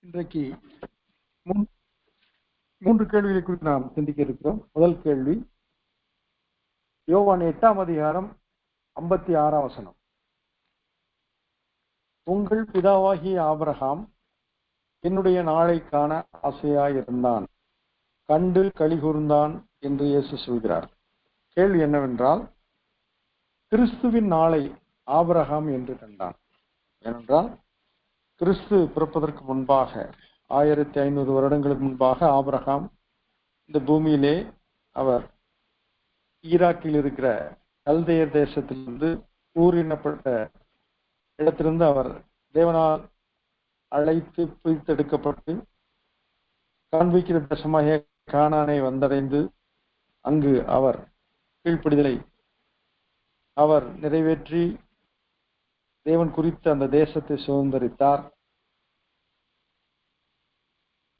இன்றைக்கு மூன்று கேள்விகளை குறித்து நாம் சிந்திக்க இருக்கிறோம். முதல் கேள்வி, யோவான் 8ஆம் அதிகாரம் 56ஆம் வசனம். உங்கள் பிதாவாகிய ஆபிரகாம் என்னுடைய நாளை காண ஆசையாயிருந்தான், கண்டு களி கூர்ந்தான் என்று இயேசு சொல்கிறார். கேள்வி என்னவென்றால், கிறிஸ்துவின் நாளை ஆபிரகாம் என்று கண்டான். ஏனென்றால் கிறிஸ்து பிறப்பதற்கு முன்பாக 1500 வருடங்களுக்கு முன்பாக ஆபிரகாம் இந்த பூமியிலே அவர் ஈராக்கில் இருக்கிற கல்தேயர் தேசத்திலிருந்து ஊரினப்பட்ட இடத்திலிருந்து அவர் தேவனால் அழைத்து பிரித்தெடுக்கப்பட்டு காண்பிக்கிற தேசமாக கானானை வந்தடைந்து அங்கு அவர் கீழ்ப்படிதலை அவர் நிறைவேற்றி தேவன் குறித்து அந்த தேசத்தை சுதந்திரித்தார்.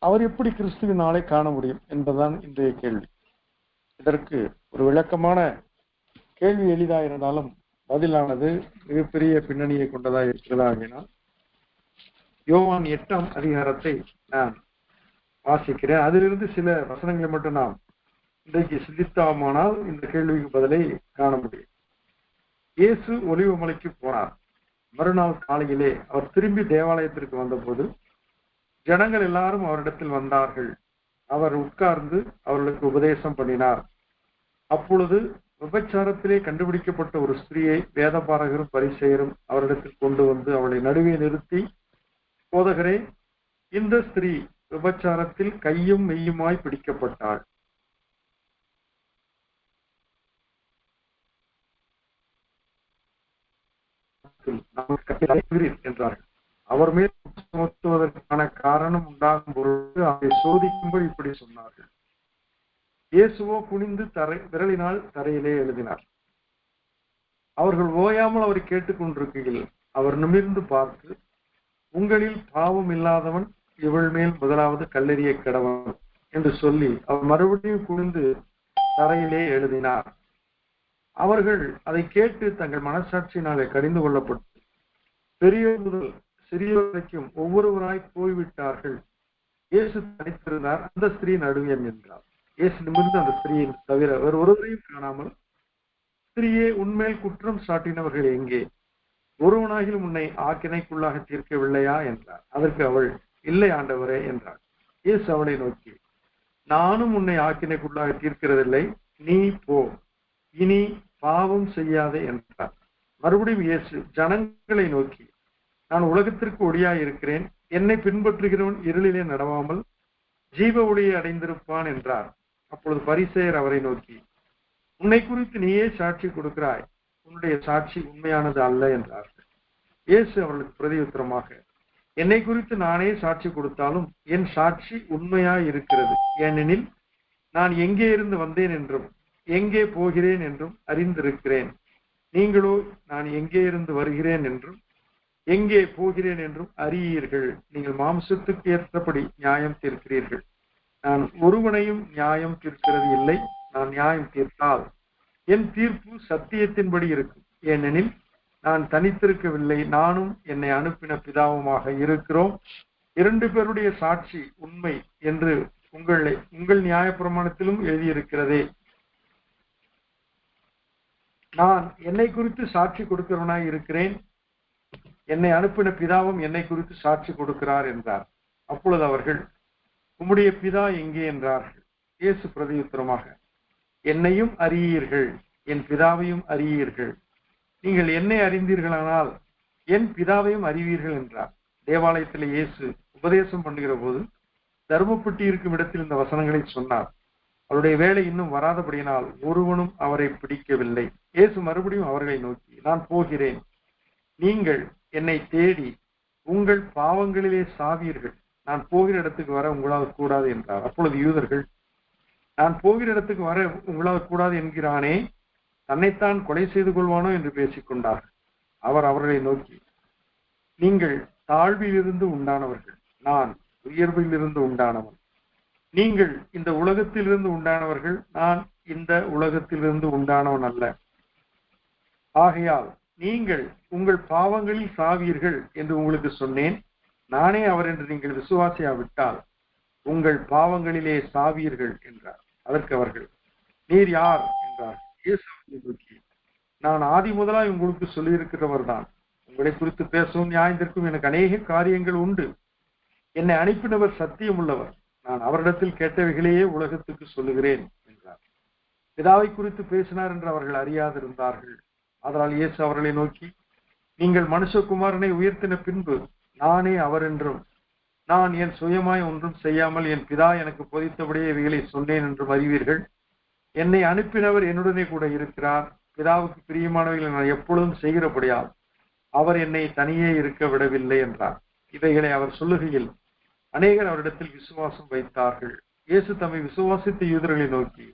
அவர் எப்படி கிறிஸ்துவின் நாளை காண முடியும் என்பதுதான் இன்றைய கேள்வி. இதற்கு ஒரு விளக்கமான கேள்வி எளிதாக இருந்தாலும் பதிலானது மிகப்பெரிய பின்னணியை கொண்டதாக இருக்கிறதா அப்படின்னா, யோவான் 8ஆம் அதிகாரத்தை நான் வாசிக்கிறேன். அதிலிருந்து சில வசனங்களை மட்டும் நாம் இன்றைக்கு சிந்தித்தோமானால் இந்த கேள்விக்கு பதிலை காண முடியும். இயேசு ஒலிவ மலைக்கு போனார். மறுநாள் காலையிலே அவர் திரும்பி தேவாலயத்திற்கு வந்தபோது ஜனங்கள் எல்லாரும் அவரிடத்தில் வந்தார்கள். அவர் உட்கார்ந்து அவர்களுக்கு உபதேசம் பண்ணினார். அப்பொழுது விபச்சாரத்திலே கண்டுபிடிக்கப்பட்ட ஒரு ஸ்திரீயை வேதபாரகரும் பரிசேயரும் அவரிடத்தில் கொண்டு வந்து அவளை நடுவே நிறுத்தி, போதகரே, இந்த ஸ்திரீ விபச்சாரத்தில் கையும் மெய்யுமாய் பிடிக்கப்பட்டாள். என்றார்கள். அவர் மேல் சுமத்துவதற்கான காரணம் உண்டாகும் பொழுது அதை சோதிக்கும்படி இப்படி சொன்னார்கள். இயேசுவோ குனிந்து விரலினால் தரையிலே எழுதினார். அவர்கள் ஓயாமல் அவரை கேட்டுக்கொண்டிருக்கையில் அவர் நிமிர்ந்து பார்த்து, உங்களில் பாவம் இல்லாதவன் இவள் மேல் முதலாவது கல்லெறிய கடவன் என்று சொல்லி அவர் மறுபடியும் குனிந்து தரையிலே எழுதினார். அவர்கள் அதை கேட்டு தங்கள் மனசாட்சியினாலே கடிந்து கொள்ளப்பட்டு பெரியோர் முதல் சிறியோர் வரைக்கும் ஒவ்வொருவராய் போய்விட்டார்கள். இயேசு தனித்திருந்தார். அந்த ஸ்திரீ நடுவேன் என்றார். இயேசு நிமிர்ந்து அந்த ஸ்திரீயை தவிர வேறு ஒருவரையும் காணாமல், ஸ்திரீயே, உன்மேல் குற்றம் சாட்டினவர்கள் எங்கே? ஒருவனாகிலும் உன்னை ஆக்கினைக்குள்ளாக தீர்க்கவில்லையா என்றார். அதற்கு அவள், இல்லை ஆண்டவரே என்றார். இயேசு அவளை நோக்கி, நானும் உன்னை ஆக்கினைக்குள்ளாக தீர்க்கிறதில்லை, நீ போ, இனி பாவம் செய்யாதே என்றார். மறுபடியும் இயேசு ஜனங்களை நோக்கி, நான் உலகத்திற்கு ஒளியாய் இருக்கிறேன், என்னை பின்பற்றுகிறவன் இருளிலே நடவாமல் ஜீவ ஒளியை அடைந்திருப்பான் என்றார். அப்பொழுது பரிசேயர் அவரை நோக்கி, உன்னை குறித்து நீயே சாட்சி கொடுக்கிறாய், உன்னுடைய சாட்சி உண்மையானது அல்ல என்றார்கள். இயேசு அவர்களுக்கு பிரதியுத்தரமாக, என்னை குறித்து நானே சாட்சி கொடுத்தாலும் என் சாட்சி உண்மையாய் இருக்கிறது. ஏனெனில் நான் எங்கே இருந்து வந்தேன் என்றும் எங்கே போகிறேன் என்றும் அறிந்திருக்கிறேன். நீங்களோ நான் எங்கே இருந்து வருகிறேன் என்றும் எங்கே போகிறேன் என்றும் அறியீர்கள். நீங்கள் மாம்சத்துக்கு ஏற்றபடி நியாயம் தீர்க்கிறீர்கள். நான் ஒருவனையும் நியாயம் தீர்க்கிறது இல்லை. நான் நியாயம் தீர்த்தால் என் தீர்ப்பு சத்தியத்தின்படி இருக்கும். ஏனெனில் நான் தனித்திருக்கவில்லை, நானும் என்னை அனுப்பின பிதாவுமாக இருக்கிறோம். 2 பேருடைய சாட்சி உண்மை என்று உங்கள் நியாயப்பிரமாணத்திலும் எழுதியிருக்கிறதே. நான் என்னை குறித்து சாட்சி கொடுக்கிறவனாய் இருக்கிறேன், என்னை அனுப்பின பிதாவும் என்னை குறித்து சாட்சி கொடுக்கிறார் என்றார். அப்பொழுது அவர்கள், உம்முடைய பிதா எங்கே என்றார்கள். இயேசு பிரதியுத்தரமாக, என்னையும் அறியீர்கள், என் பிதாவையும் அறியீர்கள். நீங்கள் என்னை அறிந்தீர்களானால் என் பிதாவையும் அறிவீர்கள் என்றார். தேவாலயத்தில் இயேசு உபதேசம் பண்ணுகிற போது தர்மப்பட்டி இருக்கும் இடத்தில் இந்த வசனங்களை சொன்னார். அவருடைய வேலை இன்னும் வராதபடியினால் ஒருவனும் அவரை பிடிக்கவில்லை. இயேசு மறுபடியும் அவர்களை நோக்கி, நான் போகிறேன், நீங்கள் என்னை தேடி உங்கள் பாவங்களிலே சாவீர்கள், நான் போகிற இடத்துக்கு வர உங்களால் கூடாது என்றார். அப்பொழுது யூதர்கள், நான் போகிற இடத்துக்கு வர உங்களால் கூடாது என்கிறானே, தன்னைத்தான் கொலை செய்து கொள்வானோ என்று பேசிக்கொண்டார்கள். அவர் அவர்களை நோக்கி, நீங்கள் தாழ்விலிருந்து உண்டானவர்கள், நான் உயர்விலிருந்து உண்டானவன். நீங்கள் இந்த உலகத்திலிருந்து உண்டானவர்கள், நான் இந்த உலகத்திலிருந்து உண்டானவன் அல்ல. ஆகையால் நீங்கள் உங்கள் பாவங்களில் சாவீர்கள் என்று உங்களுக்கு சொன்னேன். நானே அவர் என்று நீங்கள் விசுவாசியாவிட்டால் உங்கள் பாவங்களிலே சாவீர்கள் என்றார். அதற்கு அவர்கள், நீர் யார் என்றார். இயேசுவை நோக்கி, நான் ஆதி முதலாய் உங்களுக்கு சொல்லியிருக்கிறவர் தான். உங்களை குறித்து பேசவும் நியாயத்திற்கும் எனக்கு அநேக காரியங்கள் உண்டு. என்னை அனுப்பினவர் சத்தியம் உள்ளவர். நான் அவரிடத்தில் கேட்டவைகளையே உலகத்துக்கு சொல்லுகிறேன் என்றார். பிதாவை குறித்து பேசினார் என்று அவர்கள் அறியாதிருந்தார்கள். அதனால் இயேசு அவர்களை நோக்கி, நீங்கள் மனுஷகுமாரனை உயர்த்தின பின்பு நானே அவர் என்றும், நான் என் சுயமாய் ஒன்றும் செய்யாமல் என் பிதா எனக்கு போதித்தபடியே இவைகளை சொன்னேன் என்றும் அறிவீர்கள். என்னை அனுப்பினவர் என்னுடனே கூட இருக்கிறார். பிதாவுக்கு பிரியமானவைகளை நான் எப்பொழுதும் செய்கிறபடியால் அவர் என்னை தனியே இருக்க விடவில்லை என்றார். இவைகளை அவர் சொல்லுகையில் அநேகர் அவரிடத்தில் விசுவாசம் வைத்தார்கள். இயேசு தம்மை விசுவாசித்த யூதர்களை நோக்கி,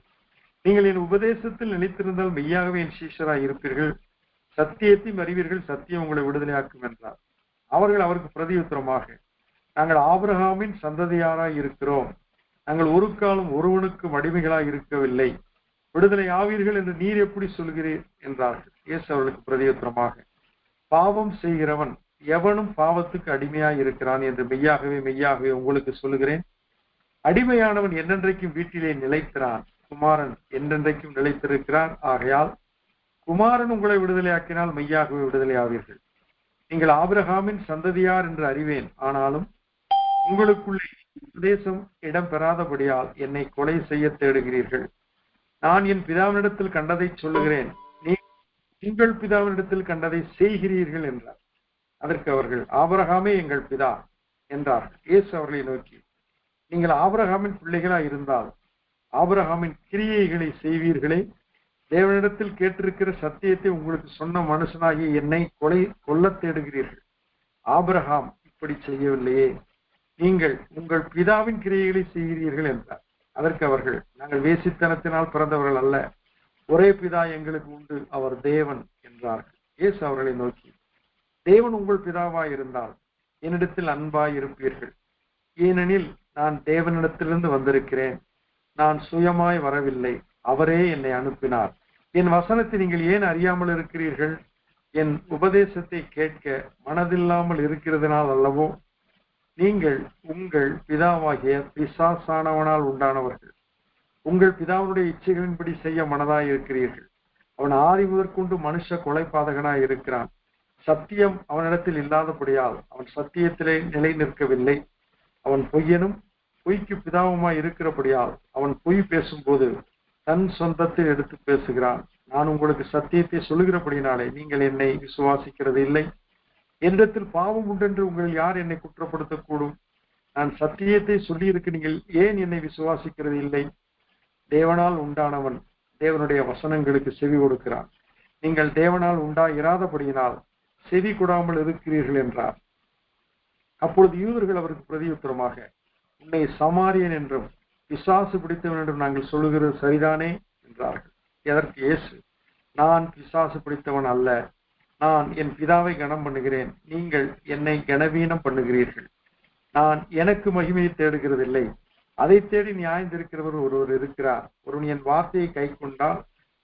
நீங்கள் என் உபதேசத்தில் நிலைத்திருந்தால் மெய்யாகவே என் சீஷராய் இருப்பீர்கள், சத்தியத்தையும் அறிவீர்கள், சத்தியம் உங்களை விடுதலையாக்கும் என்றார். அவர்கள் அவருக்கு பிரதியுத்தரமாக, நாங்கள் ஆபிரகாமின் சந்ததியாராய் இருக்கிறோம். நாங்கள் ஒரு காலம் ஒருவனுக்கும் அடிமைகளாய் இருக்கவில்லை. விடுதலை ஆவீர்கள் என்று நீர் எப்படி சொல்கிறீர் என்றார்கள். இயேசு அவர்களுக்கு பிரதியுத்தரமாக, பாவம் செய்கிறவன் எவனும் பாவத்துக்கு அடிமையாய் இருக்கிறான் என்று மெய்யாகவே மெய்யாகவே உங்களுக்கு சொல்லுகிறேன். அடிமையானவன் என்னென்றைக்கும் வீட்டிலே நிலைத்திறான், குமாரன் என்றென்றைக்கும் நிலைத்திருக்கிறார். ஆகையால் குமாரன் உங்களை விடுதலையாக்கினால் மெய்யாகவே விடுதலை ஆவீர்கள். நீங்கள் ஆபிரகாமின் சந்ததியார் என்று அறிவேன், ஆனாலும் உங்களுக்குள்ளே உபதேசம் இடம் பெறாதபடியால் என்னை கொலை செய்ய தேடுகிறீர்கள். நான் என் பிதாவினிடத்தில் கண்டதை சொல்லுகிறேன், உங்கள் பிதாவினிடத்தில் கண்டதை செய்கிறீர்கள் என்றார். அதற்கு அவர்கள், ஆபிரகாமே எங்கள் பிதா என்றார்கள். இயேசு அவர்களை நோக்கி, நீங்கள் ஆபிரகாமின் பிள்ளைகளாய் இருந்தால் ஆபிரகாமின் கிரியைகளை செய்வீர்களே. தேவனிடத்தில் கேட்டிருக்கிற சத்தியத்தை உங்களுக்கு சொன்ன மனுஷனாகிய என்னை கொல்ல தேடுகிறீர்கள். ஆபிரகாம் இப்படி செய்யவில்லையே, நீங்கள் உங்கள் பிதாவின் கிரியைகளை செய்கிறீர்கள் என்றார். அதற்கு அவர்கள், நாங்கள் வேசித்தனத்தினால் பிறந்தவர்கள் அல்ல, ஒரே பிதா எங்களுக்கு உண்டு, அவர் தேவன் என்றார்கள். இயேசு அவர்களை நோக்கி, தேவன் உங்கள் பிதாவாய் இருந்தால் என்னிடத்தில் அன்பாய் இருப்பீர்கள். ஏனெனில் நான் தேவனிடத்திலிருந்து வந்திருக்கிறேன். நான் சுயமாய் வரவில்லை, அவரே என்னை அனுப்பினார். என் வசனத்தை நீங்கள் ஏன் அறியாமல் இருக்கிறீர்கள்? என் உபதேசத்தை கேட்க மனதில்லாமல் இருக்கிறதுனால் அல்லவோ? நீங்கள் உங்கள் பிதாவாகிய பிசாசானவனால் உண்டானவர்கள். உங்கள் பிதாவுடைய இச்சைகளின்படி செய்ய மனதாய் இருக்கிறீர்கள். அவன் ஆதி முதற்கொண்டு மனுஷ கொலைபாதகனாய் இருக்கிறான். சத்தியம் அவனிடத்தில் இல்லாதபடியால் அவன் சத்தியத்திலே நிலை நிற்கவில்லை. அவன் பொய்யனும் பொய்க்கு பிதாவுமாய் இருக்கிறபடியால் அவன் பொய் பேசும்போது தன் சொந்தத்தில் எடுத்து பேசுகிறான். நான் உங்களுக்கு சத்தியத்தை சொல்லுகிறபடினாலே நீங்கள் என்னை விசுவாசிக்கிறது இல்லை. என்னிடத்தில் பாவம் உண்டென்று உங்களில் யார் என்னை குற்றப்படுத்தக்கூடும்? நான் சத்தியத்தை சொல்லியிருக்க நீங்கள் ஏன் என்னை விசுவாசிக்கிறது இல்லை? தேவனால் உண்டானவன் தேவனுடைய வசனங்களுக்கு செவி கொடுக்கிறான். நீங்கள் தேவனால் உண்டாயிராதபடியினால் செவி கொடாமல் இருக்கிறீர்கள் என்றார். அப்பொழுது யூதர்கள் அவருக்கு பிரதியுத்தரமாக, உன்னை சமாரியன் என்றும் பிசாசு பிடித்தவன் என்றும் நாங்கள் சொல்லுகிறது சரிதானே என்றார்கள். எதற்கு இயேசு, நான் பிசாசு பிடித்தவன் அல்ல, நான் என் பிதாவை கனம் பண்ணுகிறேன், நீங்கள் என்னை கனவீனம் பண்ணுகிறீர்கள். நான் எனக்கு மகிமையை தேடுகிறதில்லை, அதை தேடி நியாயந்திருக்கிறவர் ஒருவர் இருக்கிறார். ஒருவன் என் வார்த்தையை கை கொண்டால்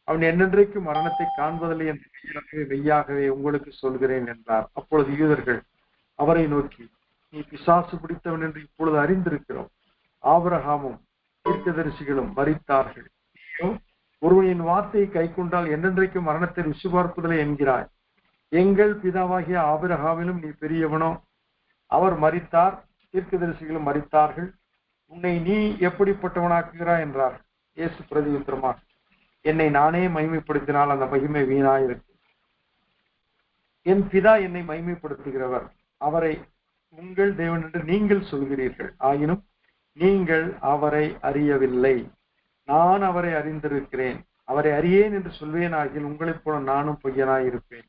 அவன் என்னென்றைக்கு மரணத்தை காண்பதில்லை என்று மெய்யாகவே உங்களுக்கு சொல்கிறேன் என்றார். அப்பொழுது யூதர்கள் அவரை நோக்கி, நீ பிசாசு பிடித்தவன் என்று இப்பொழுது அறிந்திருக்கிறோம். ஆபிரகாமும் தீர்க்கதரிசிகளும் மரித்தார்கள், ஒருவன் என் வார்த்தையை கை கொண்டால் என்னென்றைக்கு மரணத்தை ருசி பார்ப்பதில்லை என்கிறாய். எங்கள் பிதாவாகிய ஆபிரகாமிலும் நீ பெரியவனோ? அவர் மரித்தார், தீர்க்கதரிசிகளும் மரித்தார்கள், உன்னை நீ எப்படிப்பட்டவனாக்குகிறாய் என்றார். இயேசு பிரதியுத்தரமாக, என்னை நானே மகிமைப்படுத்தினால் அந்த மகிமை வீணாயிருக்கும். என் பிதா என்னை மகிமைப்படுத்துகிறவர், அவரை உங்கள் தேவன் என்று நீங்கள் சொல்கிறீர்கள். ஆயினும் நீங்கள் அவரை அறியவில்லை, நான் அவரை அறிந்திருக்கிறேன். அவரை அறியேன் என்று சொல்வேன் ஆகில் உங்களைப் போல நானும் பொய்யனாயிருப்பேன்.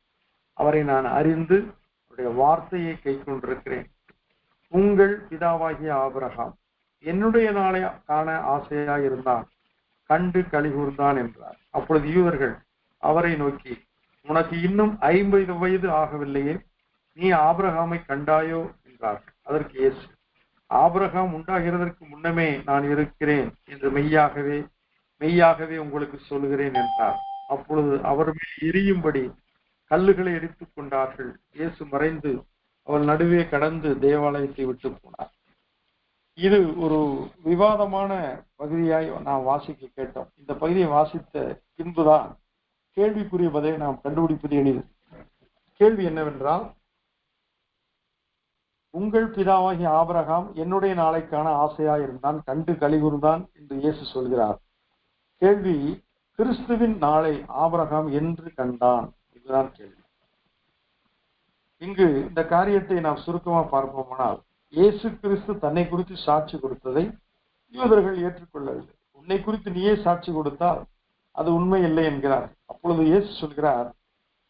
அவரை நான் அறிந்து அவருடைய வார்த்தையை கை கொண்டிருக்கிறேன். உங்கள் பிதாவாகிய ஆபிரகாம் என்னுடைய நாளை காண ஆசையாயிருந்தான், கண்டு கலிகூர்ந்தான் என்றார். அப்பொழுது யூதர்கள் அவரை நோக்கி, உனக்கு இன்னும் 50 வயது ஆகவில்லையே, நீ ஆபிரகாமை கண்டாயோ என்றார்கள். அதற்கு இயேசு, ஆபிரகாம் உண்டாகிறதற்கு முன்னமே நான் இருக்கிறேன் என்று மெய்யாகவே மெய்யாகவே உங்களுக்கு சொல்லுகிறேன் என்றார். அப்பொழுது அவர் மேல் எரியும்படி கல்லுகளை எடுத்துக் கொண்டார்கள். இயேசு மறைந்து அவர் நடுவே கடந்து தேவாலயத்தை விட்டு போனார். இது ஒரு விவாதமான பகுதியாய் நாம் வாசிக்க கேட்டோம். இந்த பகுதியை வாசித்த பின்புதான் கேள்விக்குரிய பதிலை நாம் கண்டுபிடிப்பது எளிது. கேள்வி என்னவென்றால், உங்கள் பிதாவாகிய ஆபிரகாம் என்னுடைய நாளைக்கான ஆசையாய் இருந்தான், கண்டு கலிகூர்ந்தான் என்று இயேசு சொல்கிறார். கேள்வி, கிறிஸ்துவின் நாளை ஆபிரகாம் என்று கண்டான்? இதுதான் கேள்வி. இங்கு இந்த காரியத்தை நாம் சுருக்கமா பார்ப்போமானால், இயேசு கிறிஸ்து தன்னை குறித்து சாட்சி கொடுத்ததை யூதர்கள் ஏற்றுக்கொள்ளவில்லை. உன்னை குறித்து நீயே சாட்சி கொடுத்தால் அது உண்மை இல்லை என்கிறார். அப்பொழுது இயேசு சொல்கிறார்,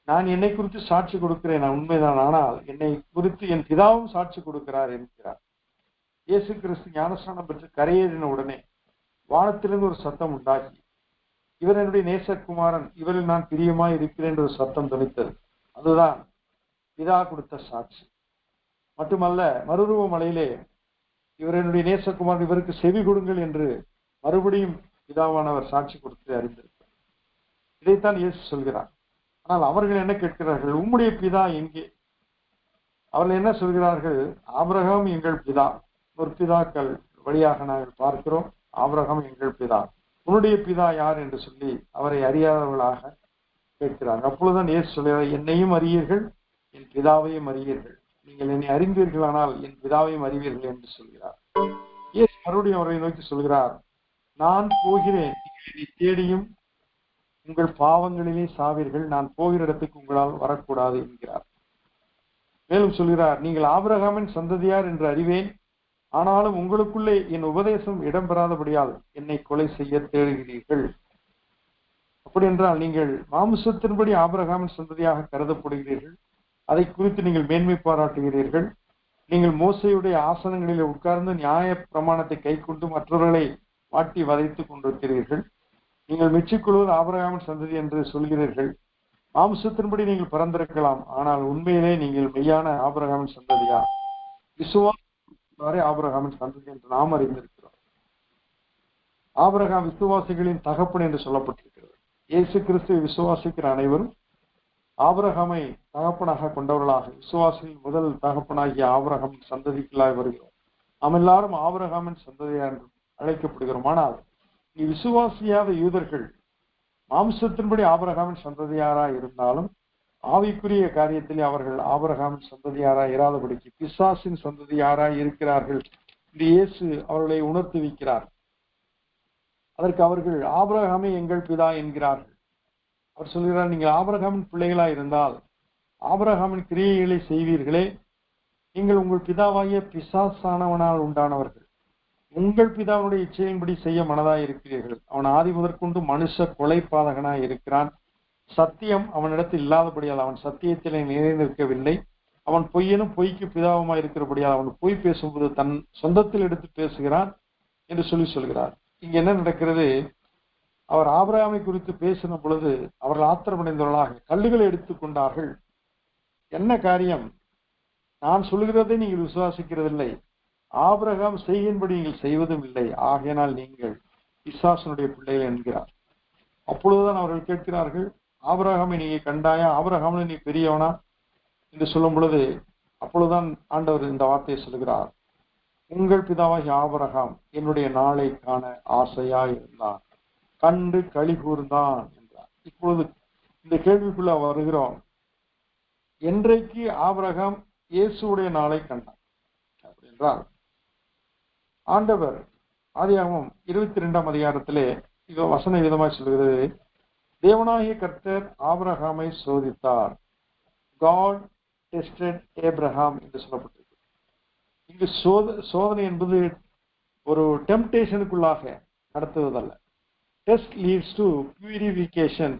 நான் என்னை குறித்து சாட்சி கொடுக்கிறேன், நான் உண்மைதான், ஆனால் என்னை குறித்து என் பிதாவும் சாட்சி கொடுக்கிறார் என்கிறார். இயேசு கிறிஸ்து ஞானஸ்நானம் பெற்று கரையேறின உடனே வானத்திலிருந்து ஒரு சத்தம் உண்டாகி, இவர் என்னுடைய நேசகுமாரன், இவரில் நான் பிரியமாய் இருக்கிறேன் என்று ஒரு சத்தம் தொனித்தது. அதுதான் பிதா கொடுத்த சாட்சி. மட்டுமல்ல, மறுரூப மலையிலே இவர் என்னுடைய நேசகுமாரன், இவருக்கு செவி கொடுங்கள் என்று மறுபடியும் பிதாவானவர் சாட்சி கொடுத்து அறிந்திருக்கிறார். இதைத்தான் இயேசு சொல்கிறார். ஆனால் அவர்கள் என்ன கேட்கிறார்கள்? உம்முடைய பிதா எங்கே? அவர்கள் என்ன சொல்கிறார்கள்? ஆபிரகாம் எங்கள் பிதா. ஒரு பிதாக்கள் வழியாக நாங்கள் பார்க்கிறோம், ஆபிரகாம் எங்கள் பிதா, உன்னுடைய பிதா யார் என்று சொல்லி அவரை அறியாதவர்களாக கேட்கிறார்கள். அப்பொழுதுதான் இயேசு சொல்கிறார், என்னையும் அறியீர்கள், என் பிதாவையும் அறிவீர்கள். நீங்கள் என்னை அறிந்தீர்களானால் என் பிதாவையும் அறிவீர்கள் என்று சொல்கிறார். இயேசு மறுபடியும் அவரை நோக்கி சொல்கிறார், நான் போகிறேன், நீங்கள் என்னை தேடியும் உங்கள் பாவங்களிலே சாவீர்கள், நான் போகிற இடத்துக்கு உங்களால் வரக்கூடாது என்கிறார். மேலும் சொல்கிறார், நீங்கள் ஆபிரகாமின் சந்ததியார் என்று அறிவேன், ஆனாலும் உங்களுக்குள்ளே என் உபதேசம் இடம்பெறாதபடியால் என்னை கொலை செய்ய தேடுகிறீர்கள். அப்படி என்றால் நீங்கள் மாம்சத்தின்படி ஆபிரகாமின் சந்ததியாக கருதப்படுகிறீர்கள், அதை குறித்து நீங்கள் மேன்மை பாராட்டுகிறீர்கள். நீங்கள் மோசையுடைய ஆசனங்களில் உட்கார்ந்து நியாய பிரமாணத்தை கை கொண்டு மற்றவர்களை மாட்டி வதைத்துக் கொண்டிருக்கிறீர்கள். நீங்கள் மெச்சிக்கொள்வது ஆபிரகாமின் சந்ததி என்று சொல்கிறீர்கள். மாம்சத்தின்படி நீங்கள் பிறந்திருக்கலாம், ஆனால் உண்மையிலே நீங்கள் மெய்யான ஆபிரகாமின் சந்ததியா? விசுவாசம் ஆபிரகாமின் சந்ததி என்று நாம் அறிந்திருக்கிறோம். ஆபிரகாம் விசுவாசிகளின் தகப்பன் என்று சொல்லப்பட்டிருக்கிறது. இயேசு கிறிஸ்துவை விசுவாசிக்கிற அனைவரும் ஆபிரகாமை தகப்பனாக கொண்டவர்களாக, விசுவாசிகளின் முதல் தகப்பனாகிய ஆபிரகாமின் சந்ததிகளாய் வருகிறோம். நாம் எல்லாரும் ஆபிரகாமின் சந்ததியா என்று அழைக்கப்படுகிறோம். ஆனால் விசுவாசியாத யூதர்கள் மாம்சத்தின்படி ஆபிரகாமின் சந்ததியாராய் இருந்தாலும் ஆவிக்குரிய காரியத்திலே அவர்கள் ஆபிரகாமின் சந்ததியாராய் இராதபடிக்கு பிசாசின் சந்ததியாராய் இருக்கிறார்கள் என்று இயேசு அவர்களை உணர்த்தி வைக்கிறார். அதற்கு அவர்கள் ஆபிரகாமே எங்கள் பிதா என்கிறார்கள். அவர் சொல்கிறார், நீங்கள் ஆபிரகாமின் பிள்ளைகளாய் இருந்தால் ஆபிரகாமின் கிரியைகளை செய்வீர்களே, நீங்கள் உங்கள் பிதாவாகிய பிசாசானவனால் உண்டானவர்கள், உங்கள் பிதாவுடைய இச்சையின்படி செய்ய மனதாய் இருக்கிறீர்கள். அவன் ஆதி முதற்கொண்டு மனுஷ கொலைபாதகனாய் இருக்கிறான். சத்தியம் அவனிடத்தில் இல்லாதபடியால் அவன் சத்தியத்திலே நிறைந்திருக்கவில்லை. அவன் பொய்யனும் பொய்க்கு பிதாவுமாய் இருக்கிறபடியால் அவன் பொய் பேசும்போது தன் சொந்தத்தில் எடுத்து பேசுகிறான் என்று சொல்கிறார். இங்க என்ன நடக்கிறது? அவர் ஆபிரகாமை குறித்து பேசின பொழுது அவர்கள் ஆத்திரமடைந்தவர்களாக கல்லுகளை எடுத்துக்கொண்டார்கள். என்ன காரியம்? நான் சொல்கிறதை நீங்கள் விசுவாசிக்கிறதில்லை, ஆபிரகாம் செய்கின்படி நீங்கள் செய்வதும் இல்லை, ஆகையினால் நீங்கள் பிசாசனுடைய பிள்ளைகள் என்கிறார். அப்பொழுதுதான் அவர்கள் கேட்கிறார்கள், ஆபிரகாமை நீங்க கண்டாயா? ஆபிரகாம்ல நீ பெரியவனா என்று சொல்லும் பொழுது அப்பொழுதுதான் ஆண்டவர் இந்த வார்த்தையை சொல்கிறார், உங்கள் பிதாவாகிய ஆபிரகாம் என்னுடைய நாளை காண ஆசையா இருந்தான், கண்டு களி கூர்ந்தான் என்றார். இப்பொழுது இந்த கேள்விக்குள்ள வருகிறோம், என்றைக்கு ஆபிரகாம் இயேசுடைய நாளை கண்டான் அப்படி என்றால், ஆண்டவர் ஆதியாகமம் 22ஆம் அதிகாரத்திலே இது வசன விதமாய் சொல்கிறது, தேவனாகிய கர்த்தர் ஆபிரகாமை சோதித்தார். God tested Abraham என்று சொல்லப்பட்டிருக்கு. இங்கு சோதனை என்பது ஒரு டெம்ப்டேஷனுக்குள்ளாக நடத்துவதல்ல. Test leads to purification.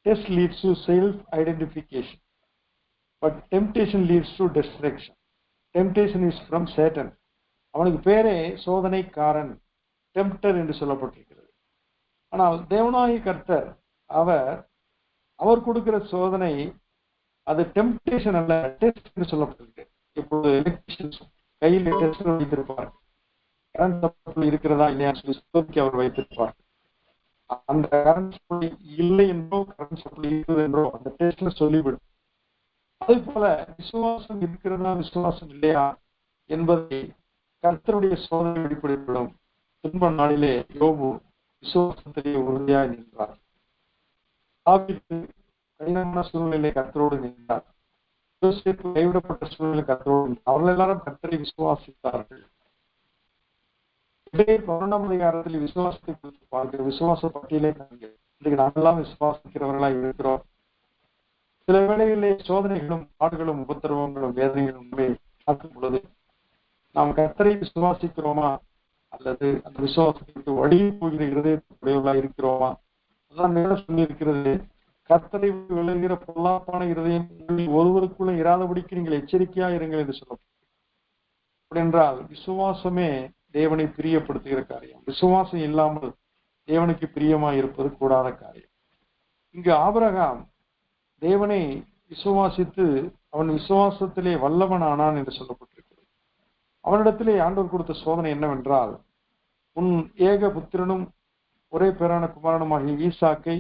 Test leads to self-identification. But temptation leads to destruction. Temptation is from Satan. அவனுக்கு பேரே சோதனைக்காரன், டெம்ப்டர் என்று சொல்லப்பட்டிருக்கிறது. ஆனால் தேவனாகிய கர்த்தர் அவர் கொடுக்கிற சோதனை அது டெம்ப்டேஷன் அல்ல, டெஸ்ட் என்று சொல்லப்பட்டிருக்கு. இப்போது கையில் டெஸ்ட் வைத்திருப்பார், கரண்ட் சப்ளை இருக்கிறதா இல்லையா சொல்லி அவர் வைத்திருப்பார். அந்த கரண்ட் சப்ளை இல்லை என்றோ கரண்ட் சப்ளை இருக்குது என்றோ அந்த டெஸ்ட்ல சொல்லிவிடும். அதே போல விசுவாசம் இருக்கிறதா விசுவாசம் இல்லையா என்பதை கர்த்தருடைய சோதனை வெளிப்படுத்திவிடும். துன்ப நாளிலே யோபு விசுவாசத்திலே உறுதியாய் நின்றார். தாவீது கடினமான சூழ்நிலை கர்த்தரோடு நின்றார். யோசேப்பு கைவிடப்பட்ட சூழ்நிலை கர்த்தரோடு, அவர்கள் எல்லாரும் கர்த்தரை விசுவாசித்தார்கள். 12ஆம் அதிகாரத்தில் விசுவாசத்தை குறித்து பார்க்கிற விசுவாச பட்டியலை இன்றைக்கு நாமெல்லாம் விசுவாசிக்கிறவர்களாக இருக்கிறோம். சில வேளைகளிலே சோதனைகளும் பாடுகளும் உபத்திரவங்களும் வேதனைகளும் பார்க்கும் பொழுது நாம் கர்த்தரை விசுவாசிக்கிறோமா அல்லது அந்த விசுவாசத்திற்கு வழியை போகிற இருதயத்துடையவர்களாக இருக்கிறோமா? அதான் மேல சொல்லி இருக்கிறது, கர்த்தரை விளைகிற பொல்லாப்பான இருதயம் ஒருவருக்குள்ள இராதபடிக்கு நீங்கள் எச்சரிக்கையா இருங்கள் என்று சொல்லப்படும். அப்படி என்றால் விசுவாசமே தேவனை பிரியப்படுத்துகிற காரியம். விசுவாசம் இல்லாமல் தேவனுக்கு பிரியமாய் இருப்பது கூடாத காரியம். இங்கு ஆபிரகாம் தேவனை விசுவாசித்து அவன் விசுவாசத்திலே வல்லவன் ஆனான் என்று சொல்லப்பட்டிருக்கிறது. அவனிடத்திலே ஆண்டவர் கொடுத்த சோதனை என்னவென்றால், உன் ஏக புத்திரனும் ஒரே பேரான குமாரனுமாகிய ஈசாக்கை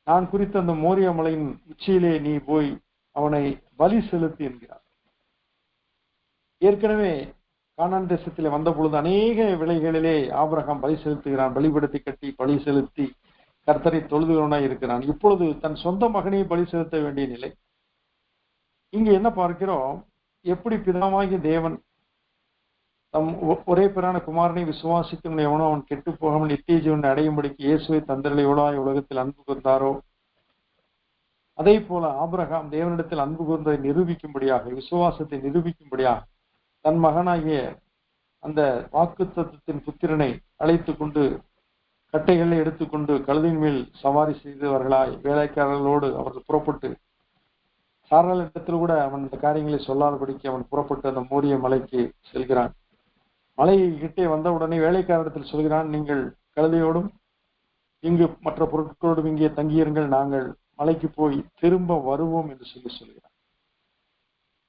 நான் குறித்த அந்த மோரியா மலையின் உச்சியிலே நீ போய் அவனை பலி செலுத்தி என்கிறார். ஏற்கனவே கானான் தேசத்திலே வந்த பொழுது அநேக விலைகளிலே ஆபிரகாம் பலி செலுத்துகிறான். பலிபீடத்தை கட்டி பலி செலுத்தி கர்த்தரை தொழுதுகிறவனாய் இருக்கிறான். இப்பொழுது தன் சொந்த மகனை பலி செலுத்த வேண்டிய நிலை. இங்கு என்ன பார்க்கிறோம், எப்படி பிதாவாகிய தேவன் தம் ஒரே பேரான குமாரனை விசுவாசிக்கும் எவனோ அவன் கெட்டு போகாமல் நித்திய ஜீவனை அடையும்படிக்கு இயேசுவை தந்தரில் எவ்வளவு உலகத்தில் அன்பு கூர்ந்தாரோ, அதே போல ஆபிரகாம் தேவனிடத்தில் அன்பு கூர்ந்ததை நிரூபிக்கும்படியாக, விசுவாசத்தை நிரூபிக்கும்படியாக தன் மகனாகிய அந்த வாக்குத்தத்தத்தின் புத்திரனை அழைத்து கொண்டு கட்டைகளை எடுத்துக்கொண்டு கழுதின் மேல் சவாரி செய்தவர்களாய் வேலைக்காரர்களோடு அவர்கள் புறப்பட்டு, சாராள் இடத்தில் கூட அவன் இந்த காரியங்களை சொல்லாதபடிக்கு அவன் புறப்பட்டு அந்த மோரிய மலைக்கு செல்கிறான். மலை கிட்டே வந்தவுடனே வேலைக்காரத்தில் சொல்கிறான், நீங்கள் கழுதையோடும் இங்கு மற்ற பொருட்களோடும் இங்கே தங்கியிருங்கள், நாங்கள் மலைக்கு போய் திரும்ப வருவோம் என்று சொல்கிறான்.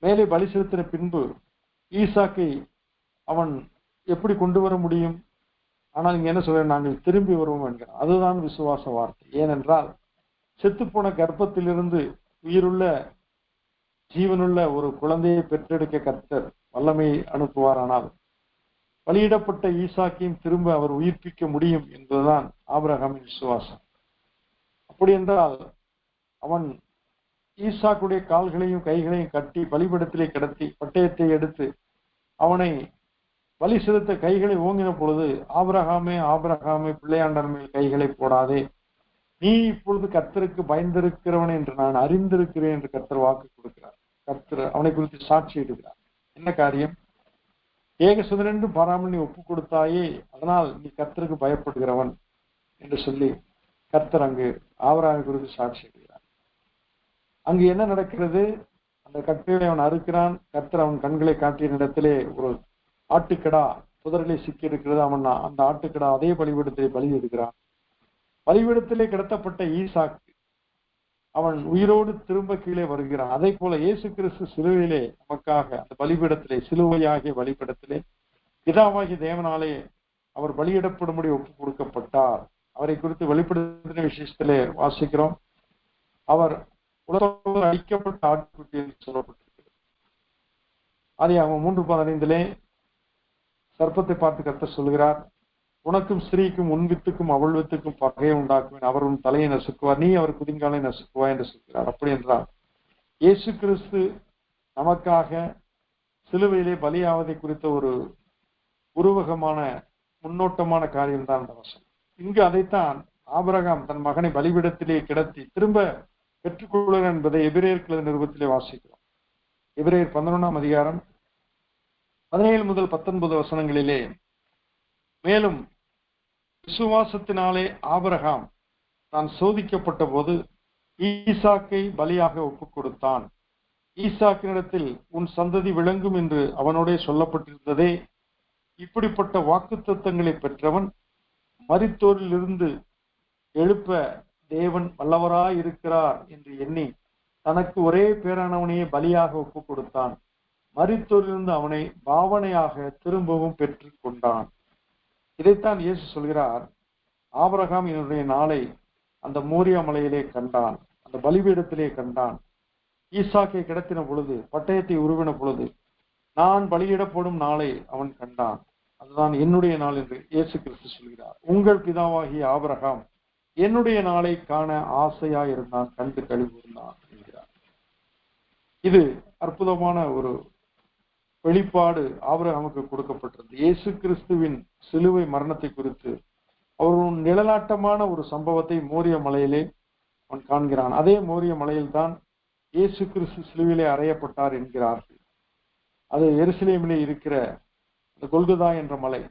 மேலே பலி செலுத்தின பின்பு ஈசாக்கை அவன் எப்படி கொண்டு வர முடியும்? ஆனால் இங்க என்ன சொல்ற, நாங்கள் திரும்பி வருவோம் என்கிறான். அதுதான் விசுவாச வார்த்தை. ஏனென்றால் செத்துப்போன கர்ப்பத்திலிருந்து உயிருள்ள ஜீவனுள்ள ஒரு குழந்தையை பெற்றெடுக்க கர்த்தர் வல்லமை அனுப்புவார். ஆனால் பலியிடப்பட்ட ஈசாக்கையும் திரும்ப அவர் உயிர்ப்பிக்க முடியும் என்பதுதான் ஆபிரகாமின் விசுவாசம். அப்படி என்றால் அவன் ஈசாக்குடைய கால்களையும் கைகளையும் கட்டி பலிபீடத்திலே கிடத்தி பட்டயத்தை எடுத்து அவனை பலி செலுத்த கைகளை ஓங்கின பொழுது, ஆபிரகாமே ஆபிரகாமே பிள்ளையாண்டர் மேல் கைகளை போடாதே, நீ இப்பொழுது கர்த்தருக்கு பயந்திருக்கிறவன் என்று நான் அறிந்திருக்கிறேன் என்று கர்த்தர் வாக்கு கொடுக்கிறார். கர்த்தர் அவனை குறித்து சாட்சி இடுகிறார். என்ன காரியம்? ஏகசுதனென்று பாராமல் நீ ஒப்பு கொடுத்தாயே, அதனால் நீ கர்த்தருக்கு பயப்படுகிறவன் என்று சொல்லி கர்த்தர் அங்கு ஆபிரகாமை குறித்து சாட்சி இடுகிறார். அங்கு என்ன நடக்கிறது? அந்த கட்டையை அவன் அறுக்கிறான். கர்த்தர் அவன் கண்களை காட்டிய இடத்திலே ஒரு ஆட்டுக்கடா புதரிலே சிக்கி இருக்கிறது. அவன் அந்த ஆட்டுக்கடா அதே பலிபீடத்திலே பலி எடுக்கிறான். பலிபீடத்திலே கிடத்தப்பட்ட ஈசாக்கு அவன் உயிரோடு திரும்ப கீழே வருகிறான். அதே போல இயேசு கிறிஸ்து சிலுவையிலே நமக்காக அந்த பலிபீடத்திலே, சிலுவையாகிய பலிபீடத்திலே பிதாவாகிய தேவனாலே அவர் பலியிடப்படும்படி ஒப்பு கொடுக்கப்பட்டார். அவரை குறித்து வெளிப்படுத்தின விசேஷத்திலே வாசிக்கிறோம், அவர் உலகத்தோடு அழிக்கப்பட்ட ஆட்டுக்குட்டி என்று சொல்லப்பட்டிருக்கிறது. அதே அவன் 3:15 சர்ப்பத்தை பார்த்து கர்த்தர் சொல்கிறார், உனக்கும் ஸ்திரீக்கும் உன் வித்துக்கும் அவள் வித்துக்கும் பகையை உண்டாக்குவேன், அவர் உன் தலையை நசுக்குவார், நீ அவர் குதிங்காலை நசுக்குவாய் என்று சொல்கிறார். அப்படி என்றால் இயேசு கிறிஸ்து நமக்காக சிலுவையிலே பலியாவதை குறித்த ஒரு உருவகமான முன்னோட்டமான காரியம்தான் அந்த வசனம். இங்கு அதைத்தான் ஆபிரகாம் தன் மகனை பலிபீடத்திலே கிடத்தி திரும்ப பெற்றுக்கொள்கிறார் என்பதை எபிரேயர் நிருபத்திலே வாசிக்கிறோம். எபிரேயர் 11ஆம் அதிகாரம் 17 முதல் 19 வசனங்களிலே, மேலும் விசுவாசத்தினாலே ஆபிரகாம் தான் சோதிக்கப்பட்ட போது ஈசாக்கை பலியாக ஒப்புக் கொடுத்தான். ஈசாக்கினிடத்தில் உன் சந்ததி விளங்கும் என்று அவனோடே சொல்லப்பட்டிருந்ததே, இப்படிப்பட்ட வாக்குத்தத்தங்களை பெற்றவன் மரித்தோரிலிருந்து எழுப்ப தேவன் வல்லவராய் இருக்கிறார் என்று எண்ணி தனக்கு ஒரே பேரானவனையே பலியாக ஒப்புக் கொடுத்தான். மரித்தோரிலிருந்து அவனை பாவனையாக திரும்பவும் பெற்றுக் கொண்டான். இதைத்தான் இயேசு சொல்கிறார், ஆபிரகாம் என்னுடைய நாளை அந்த மோரியா மலையிலே கண்டான், அந்த பலிபீடத்திலே கண்டான். ஈசாக்கை கிடத்தின பொழுது, பட்டயத்தை உருவின பொழுது, நான் பலியிடப்படும் நாளை அவன் கண்டான். அதுதான் என்னுடைய நாள் என்று இயேசு கிறிஸ்து சொல்கிறார். உங்கள் பிதாவாகிய ஆபிரகாம் என்னுடைய நாளை காண ஆசையாய் இருந்தான், கண்டு கழிவுந்தான் என்கிறார். இது அற்புதமான ஒரு வெளிப்பாடு ஆபிரகாமுக்கு கொடுக்கப்பட்டது. இயேசு கிறிஸ்துவின் சிலுவை மரணத்தை குறித்து அவர் நிழலாட்டமான ஒரு சம்பவத்தை மோரிய மலையிலே அவன் காண்கிறான். அதே மோரிய மலையில்தான் இயேசு கிறிஸ்து சிலுவிலே அறையப்பட்டார் என்கிறார்கள். அது எருசலேமிலே இருக்கிற அந்த கொல்கதா என்ற மலை,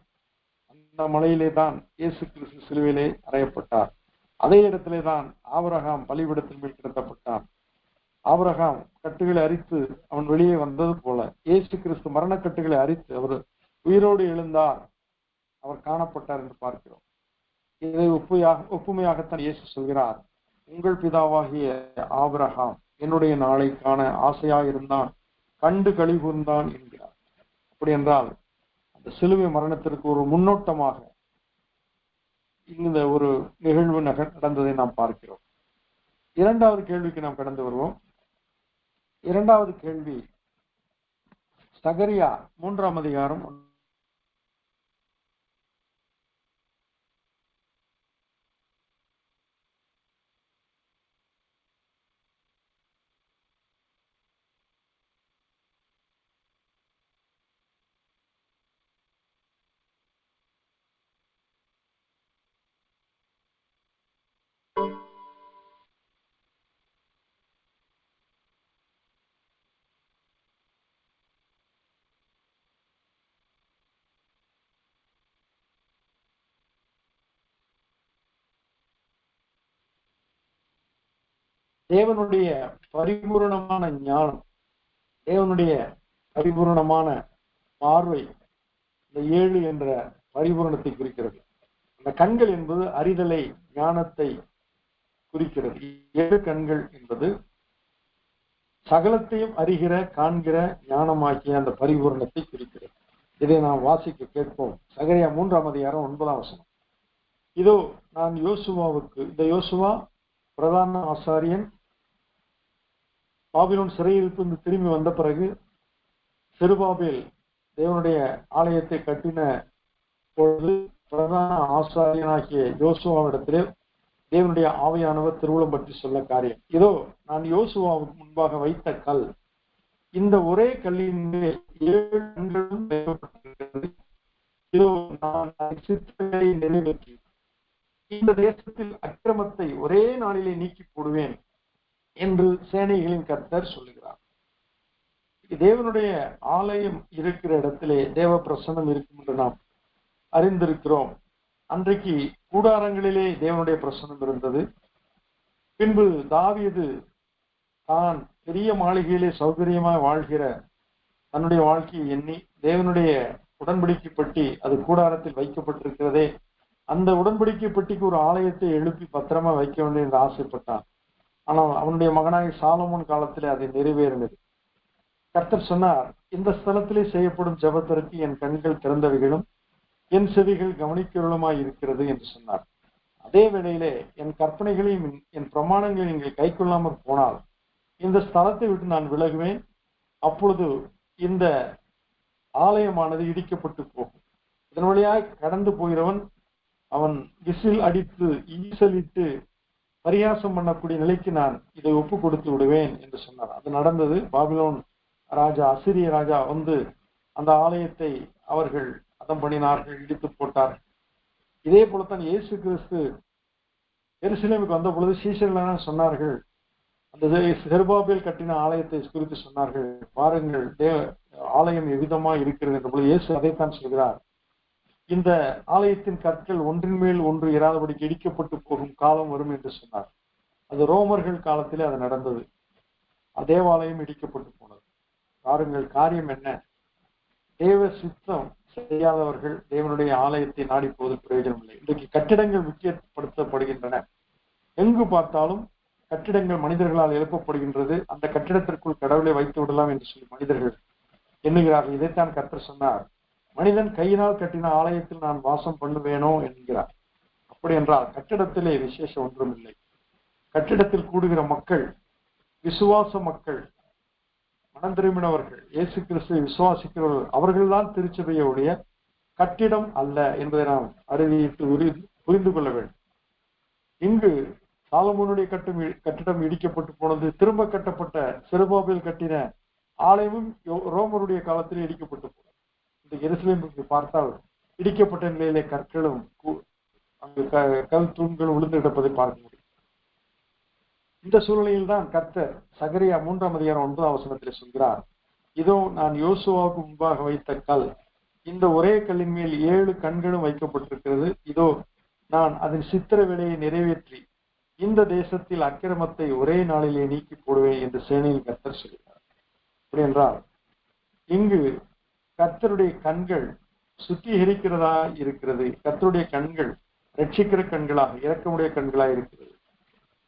அந்த மலையிலே தான் இயேசு கிறிஸ்து சிலுவிலே அறையப்பட்டார். அதே இடத்திலே தான் ஆபிரகாம் பலிபீடத்தின் மேல் கிடத்தப்பட்டான். ஆபிரகாம் கட்டுகளை அரித்து அவன் வெளியே வந்தது போல இயேசு கிறிஸ்து மரணக்கட்டுகளை அரித்து அவர் உயிரோடு எழுந்தார், அவர் காணப்பட்டார் என்று பார்க்கிறோம். இதை ஒப்புமையாகத்தான் இயேசு சொல்கிறார். உங்கள் பிதாவாகிய ஆபிரகாம் என்னுடைய நாளை காண ஆசையாயிருந்தான், கண்டு களி கூர்ந்தான் என்கிறார். அப்படி என்றால் அந்த சிலுவை மரணத்திற்கு ஒரு முன்னோட்டமாக இந்த ஒரு நிகழ்வு நடந்ததை நாம் பார்க்கிறோம். இரண்டாவது கேள்விக்கு நாம் கடந்து வருவோம். இரண்டாவது கேள்வி சகரியா 3ஆம் அதிகாரம் தேவனுடைய பரிபூர்ணமான ஞானம், தேவனுடைய பரிபூர்ணமான பார்வை இந்த 7 என்ற பரிபூரணத்தை குறிக்கிறது. அந்த கண்கள் என்பது அறிதலை, ஞானத்தை குறிக்கிறது. 7 கண்கள் என்பது சகலத்தையும் அறிகிற, காண்கிற ஞானமாக்கிய அந்த பரிபூரணத்தை குறிக்கிறது. இதை நாம் வாசிக்க கேட்போம். சகரியா 3ஆம் அதிகாரம் 9ஆம் வசனம். இதோ நான் யோசுவாவுக்கு, இந்த யோசுவா பிரதான ஆசாரியன் பாபிலோன் சிறையிலிருந்து திரும்பி வந்த பிறகு செருபாபேல் தேவனுடைய ஆலயத்தை கட்டின பொழுது பிரதான ஆசாரியனாகிய யோசுவாவிடத்திலே தேவனுடைய ஆவியானவர் திருவுளம் பற்றி சொல்ல காரியம். இதோ நான் யோசுவாவுக்கு முன்பாக வைத்த கல், இந்த ஒரே கல்லின் மேல் 7 கண்களும் வைக்கப்பட்டிருக்கிறது. இதோ நான் சித்தத்தை நிறைவேற்றி இந்த தேசத்தில் அக்கிரமத்தை ஒரே நாளிலே நீக்கி போடுவேன் என்று சேனைகளின் கர்த்தர் சொல்லுகிறார். தேவனுடைய ஆலயம் இருக்கிற இடத்திலே தேவ பிரசன்னம் இருக்கும் என்று நாம் அறிந்திருக்கிறோம். அன்றைக்கு கூடாரங்களிலே தேவனுடைய பிரசன்னம் இருந்தது. பின்பு தாவீது தான் பெரிய மாளிகையிலே சௌகரியமாய் வாழ்கிற தன்னுடைய வாழ்க்கையை எண்ணி தேவனுடைய உடன்படிக்கை பெட்டி அது கூடாரத்தில் வைக்கப்பட்டிருக்கிறதே, அந்த உடன்படிக்கை பெட்டிக்கு ஒரு ஆலயத்தை எழுப்பி பத்திரமா வைக்க வேண்டும் என்று ஆசைப்பட்டான். ஆனால் அவனுடைய மகனாகிய சாலமோன் காலத்திலே அதை நிறைவேறினது. கர்த்தர் சொன்னார், இந்த ஸ்தலத்திலே செய்யப்படும் ஜெபத்திற்கு என் கண்கள் திறந்தவைகளும் என் செவிகள் கவனிக்கிறவளுமாய் இருக்கிறது என்று சொன்னார். அதே வேளையிலே என் கற்பனைகளையும் என் பிரமாணங்களையும் நீங்கள் கை கொள்ளாமல் போனால் இந்த ஸ்தலத்தை விட்டு நான் விலகுவேன். அப்பொழுது இந்த ஆலயமானது இடிக்கப்பட்டு போகும். இதன் வழியாய் கடந்து போகிறவன் அவன் விசில் அடித்து ஈசலிட்டு பரியாசம் பண்ணக்கூடிய நிலைக்கு நான் இதை ஒப்பு கொடுத்து விடுவேன் என்று சொன்னார். அது நடந்தது. பாபிலோன் ராஜா, அசிரிய ராஜா வந்து அந்த ஆலயத்தை அவர்கள் அதம் பண்ணினார்கள், இடித்து போட்டார்கள். இதே போலத்தான் இயேசு கிறிஸ்து எருசலேமுக்கு வந்த பொழுது சீஷர்கள் சொன்னார்கள், அந்த செருபாபேல் கட்டின ஆலயத்தை குறித்து சொன்னார்கள், பாருங்கள் ஆலயம் எவ்விதமாக இருக்கிறது என்ற பொழுது இயேசு அதைத்தான் சொல்கிறார், இந்த ஆலயத்தின் கற்கள் ஒன்றின் மேல் ஒன்று இராதபடிக்கு இடிக்கப்பட்டு போகும் காலம் வரும் என்று சொன்னார். அது ரோமர்கள் காலத்திலே அது நடந்தது. தேவாலயம் இடிக்கப்பட்டு போனது. பாருங்கள் காரியம் என்ன, தேவ சித்தம் செய்யாதவர்கள் தேவனுடைய ஆலயத்தை நாடி போவது பிரயோஜனம் இல்லை. இன்றைக்கு கட்டிடங்கள் முக்கியப்படுத்தப்படுகின்றன. எங்கு பார்த்தாலும் கட்டிடங்கள் மனிதர்களால் எழுப்பப்படுகின்றது. அந்த கட்டிடத்திற்குள் கடவுளை வைத்து விடலாம் என்று சொல்லி மனிதர்கள் எண்ணுகிறார்கள். இதைத்தான் கர்த்தர் சொன்னார், மனிதன் கையினால் கட்டின ஆலயத்தில் நான் வாசம் பண்ணுவேனோ என்கிறார். அப்படி என்றால் கட்டிடத்திலே விசேஷம் ஒன்றும் இல்லை. கட்டிடத்தில் கூடுகிற மக்கள் விசுவாச மக்கள், மனம் திரும்பினவர்கள், இயேசு கிறிஸ்துவை விசுவாசிக்கிறவர்கள், அவர்கள்தான் திருச்சபையுடைய கட்டிடம் அல்ல என்பதை நாம் அறிவித்து புரிந்து கொள்ள வேண்டும். இங்கு சாலமோனுடைய கட்டிடம் இடிக்கப்பட்டு போனது. திரும்ப கட்டப்பட்ட செருபாபேல் கட்டின ஆலயமும் ரோமருடைய காலத்தில் இடிக்கப்பட்டு போனது. இந்த எருசலேமுக்கு பார்த்தால் இடிக்கப்பட்ட நிலையிலே கற்களும் அங்கு கல் தூண்களும் விழுந்து கிடப்பதை பார்க்க முடியும். இந்த சூழ்நிலையில் தான் கர்த்தர் சகரியா 3ஆம் அதிகாரம் 9ஆம் வசனத்தில் சொல்கிறார், இதோ நான் யோசுவாவுக்கு முன்பாக வைத்த கல், இந்த ஒரே கல்லின் மேல் 7 கண்களும் வைக்கப்பட்டிருக்கிறது. இதோ நான் அதன் சித்திர வேலையை நிறைவேற்றி இந்த தேசத்தில் அக்கிரமத்தை ஒரே நாளிலே நீக்கி போடுவேன் என்று சேனையில் கர்த்தர் சொல்கிறார். அப்படி என்றால் இங்கு கர்த்தருடைய கண்கள் சுத்திகரிக்கிறதா இருக்கிறது. கர்த்தருடைய கண்கள் ரட்சிக்கிற கண்களாக, இரக்கமுடைய கண்களாக இருக்கிறது.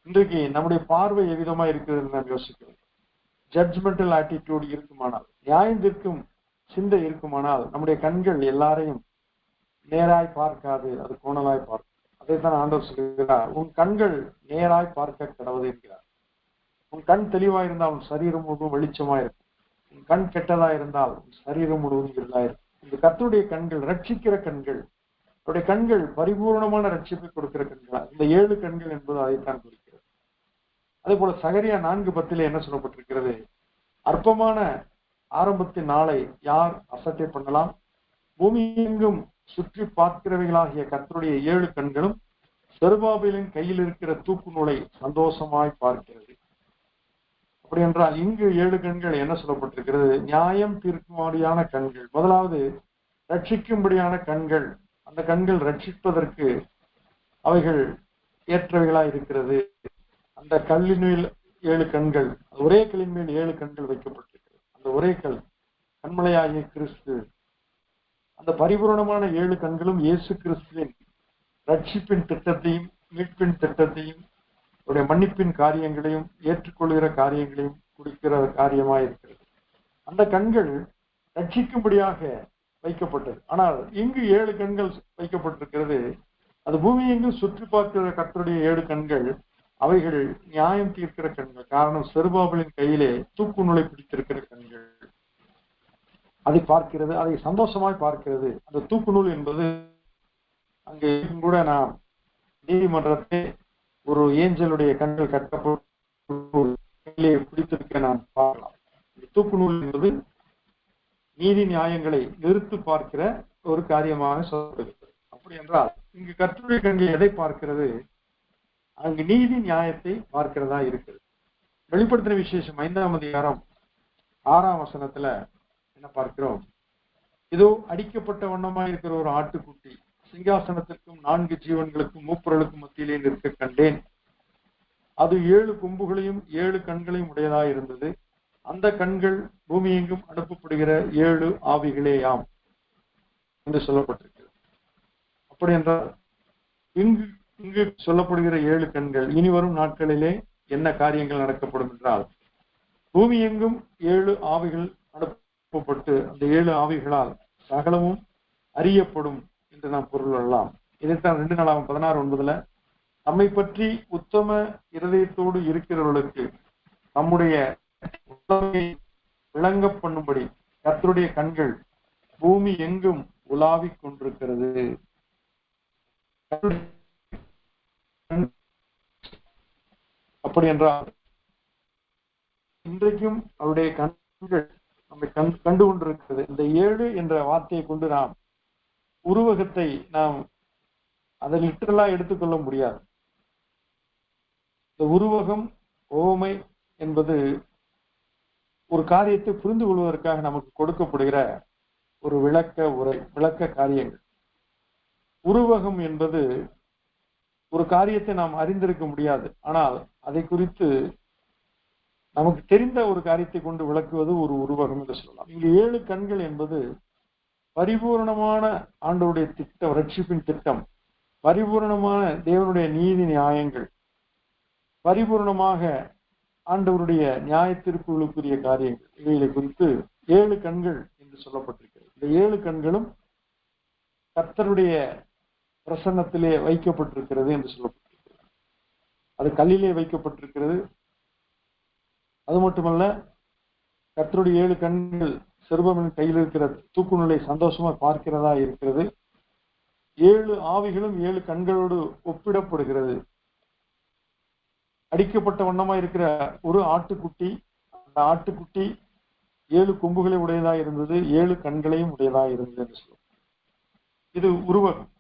இன்றைக்கு நம்முடைய பார்வை எவ்விதமா இருக்கிறது நாம் யோசிக்கிறோம். ஜட்ஜ்மெண்டல் ஆட்டிடியூட் இருக்குமானால், நியாயம் தீர்க்கும் சிந்தை இருக்குமானால், நம்முடைய கண்கள் எல்லாரையும் நேராய் பார்க்காது, அது கோணலாய் பார்க்கும். அதைத்தான் ஆண்டவர் சொல்கிறார், உன் கண்கள் நேராய் பார்க்க கடவுள் என்கிறார். உன் கண் தெளிவா இருந்தால் உன் சரீரம் முழுவதும் வெளிச்சமா இருக்கும். உன் கண் கெட்டதா இருந்தால் உன் சரீரம் முழுவதும் இருளா இருக்கும். இந்த கர்த்தருடைய கண்கள் ரட்சிக்கிற கண்கள், அவருடைய கண்கள் பரிபூர்ணமான ரட்சிப்பை கொடுக்கிற கண்களா. இந்த 7 கண்கள் என்பது அதைத்தான் குறிக்கிறது. அதே போல சகரியா 4:10 என்ன சொல்லப்பட்டிருக்கிறது, அற்பமான ஆரம்பத்தின் நாளை யார் அசட்டை பண்ணலாம், பூமி எங்கும் சுற்றி பார்க்கிறவைகளாகிய கர்த்தருடைய 7 கண்களும் செருபாபேலின் கையில் இருக்கிற தூக்கு நூலை சந்தோஷமாய் பார்க்கிறது. அப்படி என்றால் இங்கு 7 கண்கள் என்ன சொல்லப்பட்டிருக்கிறது, நியாயம் தீர்க்கும்படியான கண்கள். முதலாவது ரட்சிக்கும்படியான கண்கள். அந்த கண்கள் ரட்சிப்பதற்கு அவைகள் ஏற்றவைகளாய் இருக்கிறது. அந்த கல்லின் மேல் 7 கண்கள், ஒரே கல்லின் மேல் 7 கண்கள் வைக்கப்பட்டிருக்கிறது. அந்த ஒரே கல் கண்மலையாகிய கிறிஸ்து. அந்த பரிபூர்ணமான 7 கண்களும் இயேசு கிறிஸ்துவின் ரட்சிப்பின் திட்டத்தையும் மீட்பின் திட்டத்தையும் அவருடைய மன்னிப்பின் காரியங்களையும் ஏற்றுக்கொள்கிற காரியங்களையும் குடிக்கிற காரியமாக இருக்கிறது. அந்த கண்கள் ரட்சிக்கும்படியாக வைக்கப்பட்டது. ஆனால் இங்கு 7 கண்கள் வைக்கப்பட்டிருக்கிறது. அது பூமி எங்கும் சுற்றி பார்க்கிற கர்த்தருடைய 7 கண்கள், அவைகள் நியாயம் தீர்க்கிற கண்கள். காரணம், செருபாபேலின் கையிலே தூக்கு நூலை பிடித்திருக்கிற கண்கள். அதை பார்க்கிறது, அதை சந்தோஷமாய் பார்க்கிறது. அந்த தூக்கு நூல் என்பது அங்கே கூட நாம் நீதிமன்றத்தை ஒரு ஏஞ்சலுடைய கண்கள் கட்டப்பட்டு பிடித்திருக்க நாம் பார்க்கலாம். தூக்கு நூல் என்பது நீதி நியாயங்களை நிறுத்து பார்க்கிற ஒரு காரியமாக சொல்லப்படுகிறது. அப்படி என்றால் இங்கு கர்த்தருடைய கண்கள் எதை பார்க்கிறது, அங்கு நீதி நியாயத்தை பார்க்கிறதா இருக்கிறது. வெளிப்படுத்தின விசேஷம் 5ஆம் அதிகாரம் 6ஆம் வசனத்துல என்ன பார்க்கிறோம், இதோ அடிக்கப்பட்ட வண்ணமா இருக்கிற ஒரு ஆட்டுக்குட்டி சிங்காசனத்திற்கும் 4 ஜீவன்களுக்கும் மூப்பர்களுக்கும் மத்தியிலே நிற்க கண்டேன். அது 7 கொம்புகளையும் 7 கண்களையும் உடையதாய் இருந்தது. அந்த கண்கள் பூமி எங்கும் அனுப்பப்படுகிற 7 ஆவிகளேயாம் என்று சொல்லப்பட்டிருக்கிறது. அப்படி என்றால் இங்கு சொல்லப்படுகிற 7 கண்கள் இனி வரும் நாட்களிலே என்ன காரியங்கள் நடக்கப்படும் என்றால், பூமி எங்கும் 7 ஆவிகள் அனுப்பப்பட்டு அந்த 7 ஆவிகளால் சகலமும் அறியப்படும் என்று நாம் பொருள் கொள்ளலாம். இதைத்தான் 2 நாளாகும் 16:9 நம்மை பற்றி உத்தம இருதயத்தோடு இருக்கிறவர்களுக்கு நம்முடைய விளங்க பண்ணும்படி கர்த்தருடைய கண்கள் பூமி எங்கும் உலாவிக் கொண்டிருக்கிறது. அப்படி என்றால் இன்றைக்கும் அவருடைய கண்கள் நம்மை கண்டு கொண்டிருக்கிறது. இந்த 7 என்ற வார்த்தையை கொண்டு நாம் உருவகத்தை நாம் அதை லிட்டரலா எடுத்துக்கொள்ள முடியாது. இந்த உருவகம் ஓமை என்பது ஒரு காரியத்தை புரிந்து கொள்வதற்காக நமக்கு கொடுக்கப்படுகிற ஒரு விளக்க காரியங்கள். உருவகம் என்பது ஒரு காரியத்தை நாம் அறிந்திருக்க முடியாது, ஆனால் அதை குறித்து நமக்கு தெரிந்த ஒரு காரியத்தை கொண்டு விளக்குவது ஒரு உருவகம் என்று சொல்லலாம். இங்கு 7 கண்கள் என்பது பரிபூர்ணமான ஆண்டவருடைய திட்டம், ரட்சிப்பின் திட்டம், பரிபூர்ணமான தேவனுடைய நீதி நியாயங்கள், பரிபூர்ணமாக ஆண்டவருடைய நியாய தீர்ப்புகளுக்குரிய காரியங்கள், இவைகளை குறித்து 7 கண்கள் என்று சொல்லப்பட்டிருக்கிறது. இந்த 7 கண்களும் கர்த்தருடைய பிரசன்னத்திலே வைக்கப்பட்டிருக்கிறது என்று சொல்லப்பட்டிருக்கிறது. அது கல்லிலே வைக்கப்பட்டிருக்கிறது. அது மட்டுமல்ல, கர்த்தருடைய 7 கண்கள் செருபமின் கையில் இருக்கிற தூக்குநிலை சந்தோஷமா பார்க்கிறதா இருக்கிறது. 7 ஆவிகளும் 7 கண்களோடு ஒப்பிடப்படுகிறது. அடிக்கப்பட்ட வண்ணமா இருக்கிற ஒரு ஆட்டுக்குட்டி, அந்த ஆட்டுக்குட்டி 7 கொம்புகளை உடையதா இருந்தது, 7 கண்களையும் உடையதா இருந்தது என்று சொல்லுவோம். இது உருவகம்.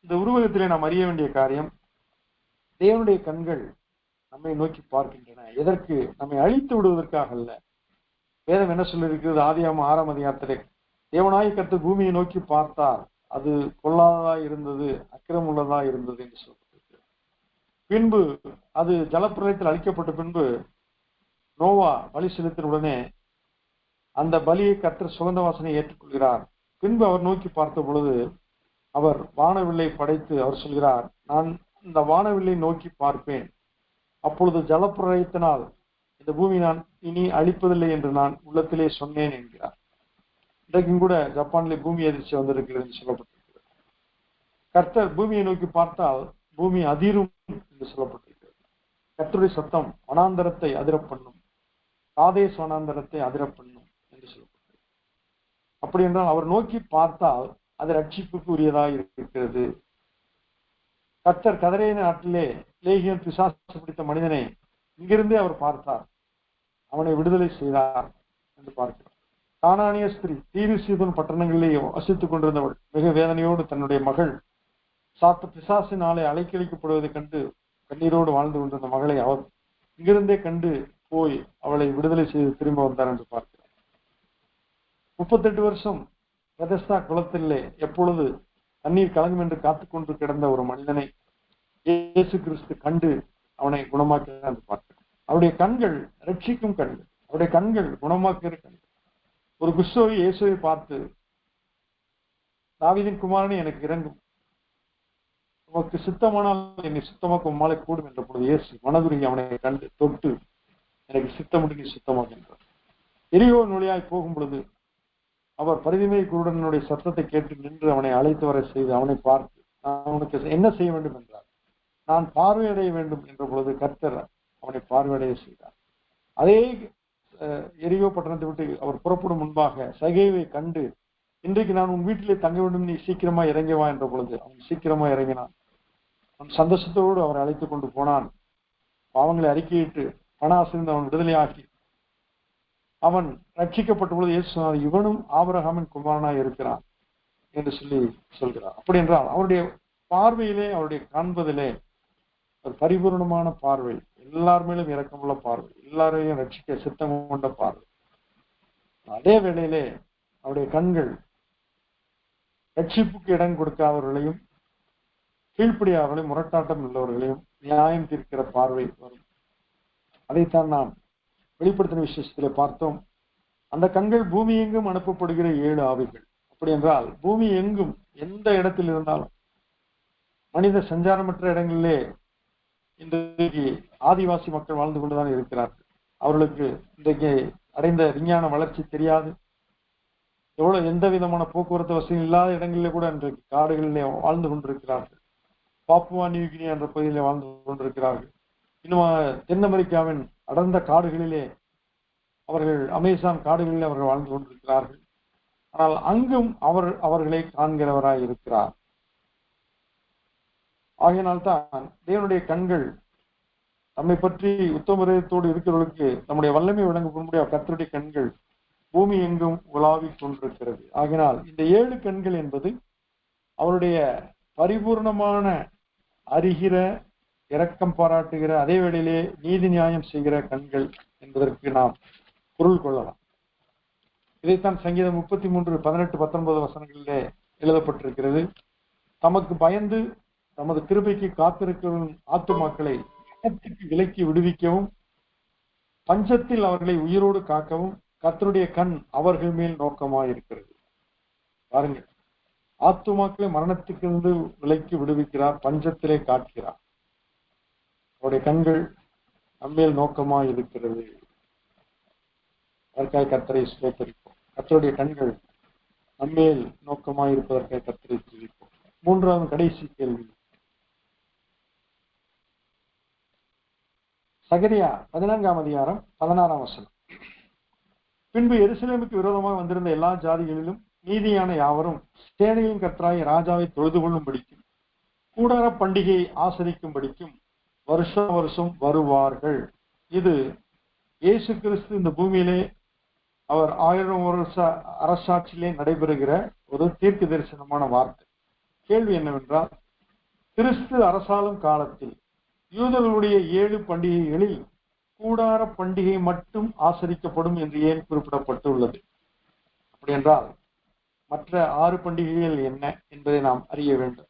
இந்த உருவகத்திலே நாம் அறிய வேண்டிய காரியம், தேவனுடைய கண்கள் நம்மை நோக்கி பார்க்கின்றன. எதற்கு? நம்மை அழித்து விடுவதற்காக அல்ல. வேதம் என்ன சொல்லியிருக்கிறது? ஆதியாகமம் 6ஆம் அதிகாரத்திலே, தேவனாகிய கர்த்தர் பூமியை நோக்கி பார்த்தார், அது பொல்லாததா இருந்தது, அக்கிரமம் உள்ளதா இருந்தது என்று சொல்லப்பட்டிருக்கிறது. பின்பு அது ஜலப்பிரளயத்தில் அழிக்கப்பட்ட பின்பு நோவா பலி செலுத்தின உடனே அந்த பலியை கர்த்தர் சுகந்த வாசனை ஏற்றுக்கொள்கிறார். பின்பு அவர் நோக்கி பார்த்த பொழுது அவர் வானவில்லை படைத்து அவர் சொல்கிறார், நான் இந்த வானவில்லை நோக்கி பார்ப்பேன், அப்பொழுது ஜலப்பிரளயத்தினால் இந்த பூமி நான் இனி அழிப்பதில்லை என்று நான் உள்ளத்திலே சொன்னேன் என்கிறார். இன்றைக்கும் கூட ஜப்பானிலே பூமி அதிர்ச்சி வந்திருக்கிறது என்று சொல்லப்பட்டிருக்கிறது. கர்த்தர் பூமியை நோக்கி பார்த்தால் பூமி அதிரும் என்று சொல்லப்பட்டிருக்கிறது. கர்த்தருடைய சத்தம் வனாந்தரத்தை அதிர பண்ணும், காதேஸ் வனாந்தரத்தை அதிர பண்ணும் என்று சொல்லப்பட்டிருக்கிறது. அப்படி என்றால் அவர் நோக்கி பார்த்தால் அது ரட்சிப்புக்கு உரியதாக இருக்கிறது. கர்த்தர் கதரே நாட்டிலே லேகியன் பிசாசு பிடித்த மனிதனை இங்கிருந்தே அவர் பார்த்தார், அவனை விடுதலை செய்தார் என்று பார்க்கிறார். கானானிய ஸ்திரீ தீரு சீதோன் பட்டணங்களிலே வசித்துக் கொண்டிருந்தவள் மிக வேதனையோடு தன்னுடைய மகள் சாத்த பிசாசினாலே அலைக்கழிக்கப்படுவதை கண்டு கண்ணீரோடு வாழ்ந்து கொண்டிருந்த மகளை அவர் இங்கிருந்தே கண்டு போய் அவளை விடுதலை செய்து திரும்ப வந்தார் என்று பார்க்கிறார். 38 வருஷம் பெதெஸ்தா குளத்திலே எப்பொழுது தண்ணீர் கலங்கும் என்று காத்துக்கொண்டு கிடந்த ஒரு மனிதனை இயேசு கிறிஸ்து கண்டு அவனை குணமாக்கிறார் என்று பார்க்கிறார். அவருடைய கண்கள் ரட்சிக்கும் கண்கள், அவருடைய கண்கள் குணமாக்குகிற கண்கள். ஒரு குஷ்டரோகி இயேசுவை பார்த்து, தாவீதின் குமாரனே எனக்கு இறங்கும், உமக்கு சித்தமானால் என்னை சுத்தமாக்க உம்மாலே கூடும் என்ற பொழுது இயேசு மனதுருகி அவனை கண்டு தொட்டு, எனக்கு சித்தமுடி நீ சுத்தமாக்கின்றார். எரிகோ நொழியாய் போகும் பொழுது அவர் பரிதிமை குருடனுடைய சத்தத்தை கேட்டு நின்று அவனை அழைத்து வர செய்து அவனை பார்த்து, நான் உனக்கு என்ன செய்ய வேண்டும் என்றார். நான் பார்வையடைய வேண்டும் என்ற பொழுது கர்த்தர் அவனை பார்வையடைய செய்தார். அதே எரிகோ பட்டணத்தை விட்டு அவர் புறப்படும் முன்பாக சகேவை கண்டு, இன்றைக்கு நான் உன் வீட்டிலே தங்க வேண்டும், நீ சீக்கிரமா இறங்கவா என்ற பொழுது அவன் சீக்கிரமா இறங்கினான். அவன் சந்தோஷத்தோடு அவரை அழைத்துக் கொண்டு போனான். பாவங்களை அறிக்கையிட்டு பண ஆசிர்ந்து அவன் விடுதலையாக்கி அவன் ரட்சிக்கப்பட்ட பொழுது இயேசு சொன்னார், இவனும் ஆபிரகாமின் குமாரனாய் இருக்கிறான் என்று சொல்கிறார். அப்படி என்றால் அவருடைய பார்வையிலே, அவருடைய காண்பதிலே ஒரு பரிபூர்ணமான பார்வை, எல்லார் மேலும் இரக்கமுள்ள பார்வை, எல்லாரையும் ரட்சிக்க சித்தம் கொண்ட பார்வை. அதே வேளையிலே அவருடைய கண்கள் ரட்சிப்புக்கு இடம் கொடுக்காதவர்களையும் கீழ்ப்படியாதவர்களையும் முரட்டாட்டம் உள்ளவர்களையும் நியாயம் தீர்க்கிற பார்வை வரும். அதைத்தான் நாம் வெளிப்படுத்தின விசேஷத்திலே பார்த்தோம். அந்த கண்கள் பூமி எங்கும் அனுப்பப்படுகிற 7 ஆவிகள். அப்படி என்றால் பூமி எங்கும் எந்த இடத்தில் இருந்தாலும், மனித சஞ்சாரமற்ற இடங்களிலே இன்றைக்கு ஆதிவாசி மக்கள் வாழ்ந்து கொண்டுதான் இருக்கிறார்கள். அவர்களுக்கு இன்றைக்கு அடைந்த விஞ்ஞான வளர்ச்சி தெரியாது. எவ்வளவு எந்த விதமான போக்குவரத்து வசதி இல்லாத இடங்களிலே கூட இன்றைக்கு காடுகளிலே வாழ்ந்து கொண்டிருக்கிறார்கள். பாப்புவா நியூகினி என்ற பகுதியிலே வாழ்ந்து கொண்டிருக்கிறார்கள். இன்னும் தென் அமெரிக்காவின் அடர்ந்த காடுகளிலே அவர்கள், அமேசான் காடுகளிலே அவர்கள் வாழ்ந்து கொண்டிருக்கிறார்கள். ஆனால் அங்கும் அவர்களை காண்கிறவராய் இருக்கிறார். ஆகையினால்தான் தேவனுடைய கண்கள் நம்மை பற்றி உத்தமரத்தோடு இருக்கிறவர்களுக்கு நம்முடைய வல்லமை விளங்க கர்த்தருடைய கண்கள் பூமி எங்கும் உலாவிக் கொண்டிருக்கிறது. ஆகினால் இந்த 7 கண்கள் என்பது அவருடைய பரிபூர்ணமான அறிகிற, இரக்கம் பாராட்டுகிற, அதே வேளையிலே நீதி நியாயம் செய்கிற கண்கள் என்பதற்கு நாம் பொருள் கொள்ளலாம். இதைத்தான் சங்கீதம் 33, 18, 19 வசனங்களிலே எழுதப்பட்டிருக்கிறது. தமக்கு பயந்து தமது கிருபைக்கு காத்திருக்கும் ஆத்துமாக்களை விலக்கி விடுவிக்கவும், பஞ்சத்தில் அவர்களை உயிரோடு காக்கவும் கர்த்தருடைய கண் அவர்கள் மேல் நோக்கமாயிருக்கிறது. பாருங்க, ஆத்துமாக்களை மரணத்துக்கிருந்து விலக்கி விடுவிக்கிறார், பஞ்சத்திலே காக்கிறார். அவருடைய கண்கள் நம்மேல் நோக்கமாயிருக்கிறது. அதற்காக கர்த்தரை ஸ்தோத்திரிப்போம். கர்த்தருடைய கண்கள் நம்மேல் நோக்கமாயிருப்பதற்காக கர்த்தரை துதிப்போம். 3வது கடைசி கேள்வி, சகரியா 14ஆம் அதிகாரம் 16ஆம் வசனம். பின்பு எருசலேமுக்கு விரோதமாக வந்திருந்த எல்லா ஜாதிகளிலும் நீதியான யாவரும் சேனையின் கர்த்தராகிய ராஜாவை தொழுது கொள்ளும்படிக்கும் கூடார பண்டிகையை ஆசரிக்கும்படிக்கும் வருஷா வருஷம் வருவார்கள். இது இயேசு கிறிஸ்து இந்த பூமியிலே அவர் 1000 வருஷ அரசாட்சியிலே நடைபெறுகிற ஒரு தீர்க்க தரிசனமான வார்த்தை. கேள்வி என்னவென்றால், கிறிஸ்து அரசாளும் காலத்தில் யூதர்களுடைய 7 பண்டிகைகளில் கூடார பண்டிகை மட்டும் ஆசரிக்கப்படும் என்று ஏன் குறிப்பிடப்பட்டுள்ளது? அப்படி என்றால் மற்ற 6 பண்டிகைகள் என்ன என்பதை நாம் அறிய வேண்டும்.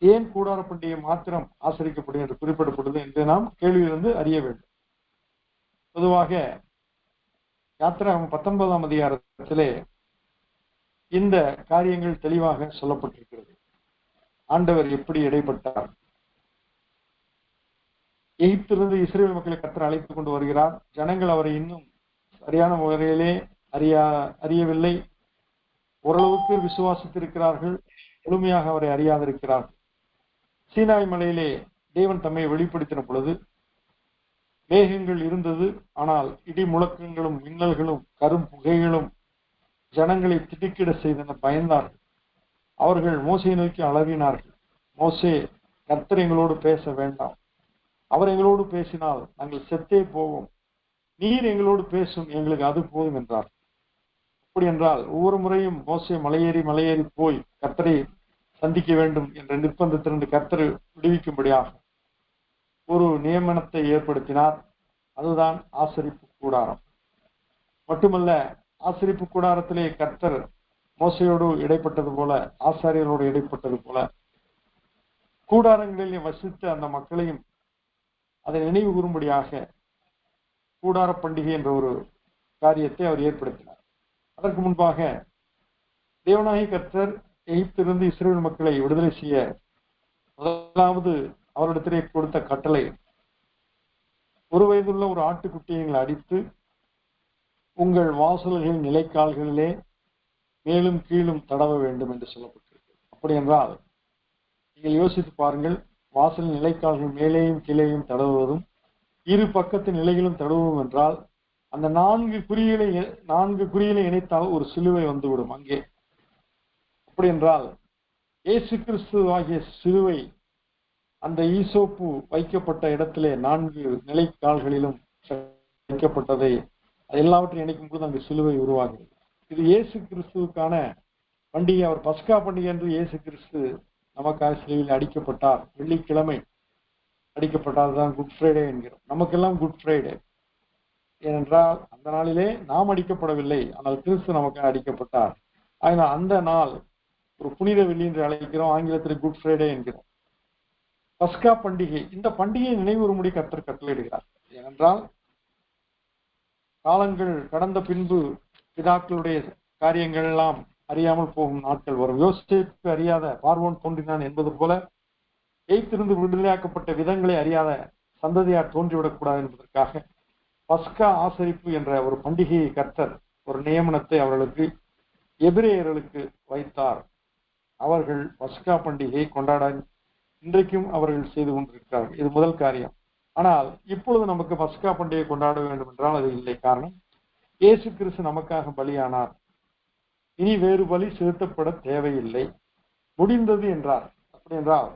ஏன் கூடார பண்டிகை மாத்திரம் ஆசரிக்கப்படும் என்று குறிப்பிடப்படுவது என்று நாம் கேள்வியிலிருந்து அறிய வேண்டும். பொதுவாக யாத்திராகமம் 19ஆம் அதிகாரத்திலே இந்த காரியங்கள் தெளிவாக சொல்லப்பட்டிருக்கிறது. ஆண்டவர் எப்படி இடைப்பட்டார், எகிப்திலிருந்து இஸ்ரேல் மக்களை கர்த்தர் அழைத்துக் கொண்டு வருகிறார். ஜனங்கள் அவரை இன்னும் சரியான முறையிலே அறியவில்லை. ஓரளவுக்கு விசுவாசித்திருக்கிறார்கள், முழுமையாக அவரை அறியாதிருக்கிறார்கள். சீனாய் மலையிலே தேவன் தம்மை வெளிப்படுத்தின பொழுது மேகங்கள் இருந்தது, ஆனால் இடி முழக்கங்களும் மின்னல்களும் கரும் புகைகளும் ஜனங்களை திடுக்கிட செய்தன. பயந்தார்கள். அவர்கள் மோசையை நோக்கி அலறினார்கள். மோசே, கர்த்தர் எங்களோடு பேச வேண்டாம், அவர் எங்களோடு பேசினால் நாங்கள் செத்தே போவோம், நீர் எங்களோடு பேசும், எங்களுக்கு அது போதும் என்றார். அப்படி என்றால் ஒவ்வொரு முறையும் மோசே மலையேறி போய் கர்த்தரை சந்திக்க வேண்டும் என்ற நிர்பந்தத்திலிருந்து கர்த்தரை விடுவிக்கும்படியாக ஒரு நியமனத்தை ஏற்படுத்தினார். அதுதான் ஆசரிப்பு கூடாரம். மட்டுமல்ல, ஆசரிப்பு கூடாரத்திலே கர்த்தர் மோசையோடு இடைப்பட்டது போல, ஆசாரியரோடு இடைப்பட்டது போல, கூடாரங்களிலே வசித்த அந்த மக்களையும் அதை நினைவு கூறும்படியாக கூடார பண்டிகை என்ற ஒரு காரியத்தை அவர் ஏற்படுத்தினார். அதற்கு முன்பாக தேவனாகிய கர்த்தர் எகிப்திலிருந்து இஸ்ரேல் மக்களை விடுதலை செய்ய முதலாவது அவரிடத்திலே கொடுத்த கட்டளை, 1 வயதுள்ள ஒரு ஆட்டுக்குட்டியை அடித்து உங்கள் வாசல்களின் நிலைக்கால்களிலே மேலும் கீழும் தடவ வேண்டும் என்று சொல்லப்பட்டிருக்கு. அப்படி என்றால் நீங்கள் யோசித்து பாருங்கள், வாசலின் நிலைக்கால்கள் மேலேயும் கீழேயும் தடவுவதும் 2 பக்கத்து நிலைகளும் தடவுவதும் என்றால் அந்த 4 குறிகளை இணைத்தால் ஒரு சிலுவை வந்துவிடும் அங்கே. அப்படி என்றால் இயேசு கிறிஸ்து ஆகிய சிலுவை அந்த ஈசோப்பு வைக்கப்பட்ட இடத்திலே 4 நிலைக்கால்களிலும் வைக்கப்பட்டதை எல்லாவற்றையும் இணைக்கும் போது அங்கு சிலுவை உருவாகிறது. இது இயேசு கிறிஸ்துவுக்கான பண்டிகை. அவர் பஸ்கா பண்டிகை என்று இயேசு கிறிஸ்து நமக்காக சிலுவையில் அடிக்கப்பட்டார். வெள்ளிக்கிழமை அடிக்கப்பட்டால்தான் குட் ஃப்ரைடே என்கிறோம். நமக்கெல்லாம் குட் ஃப்ரைடே. ஏனென்றால் அந்த நாளிலே நாம் அடிக்கப்படவில்லை, ஆனால் கிறிஸ்து நமக்காக அடிக்கப்பட்டார். ஆனால் அந்த நாள் ஒரு புனித வெள்ளி என்று அழைக்கிறோம், ஆங்கிலத்தில் குட் ஃப்ரைடே என்கிறோம். பஸ்கா பண்டிகை, இந்த பண்டிகையை நினைவுறும்படி கர்த்தர் கட்டளையிடுகிறார். ஏனென்றால் காலங்கள் கடந்த பின்பு பிதாக்களுடைய காரியங்கள் எல்லாம் அறியாமல் போகும் நாட்கள் வரும். யோசேப்பு அறியாத பார்வோன் தோன்றினான் என்பது போல எகிப்திலிருந்து விடுதலையாக்கப்பட்ட விதங்களை அறியாத சந்ததியார் தோன்றிவிடக்கூடாது என்பதற்காக பஸ்கா ஆசரிப்பு என்ற ஒரு பண்டிகையை கர்த்தர் ஒரு நியமனத்தை அவர்களுக்கு, எபிரேயர்களுக்கு வைத்தார். அவர்கள் பஸ்கா பண்டிகையை கொண்டாட இன்றைக்கும் அவர்கள் செய்து கொண்டிருக்கிறார்கள். இது முதல் காரியம். ஆனால் இப்பொழுது நமக்கு பஸ்கா பண்டிகை கொண்டாட வேண்டும் என்றால் அது இல்லை. காரணம், இயேசு கிறிஸ்து நமக்காக பலியானார். இனி வேறு பலி செலுத்தப்பட தேவையில்லை, முடிந்தது என்றார். அப்படி என்றால்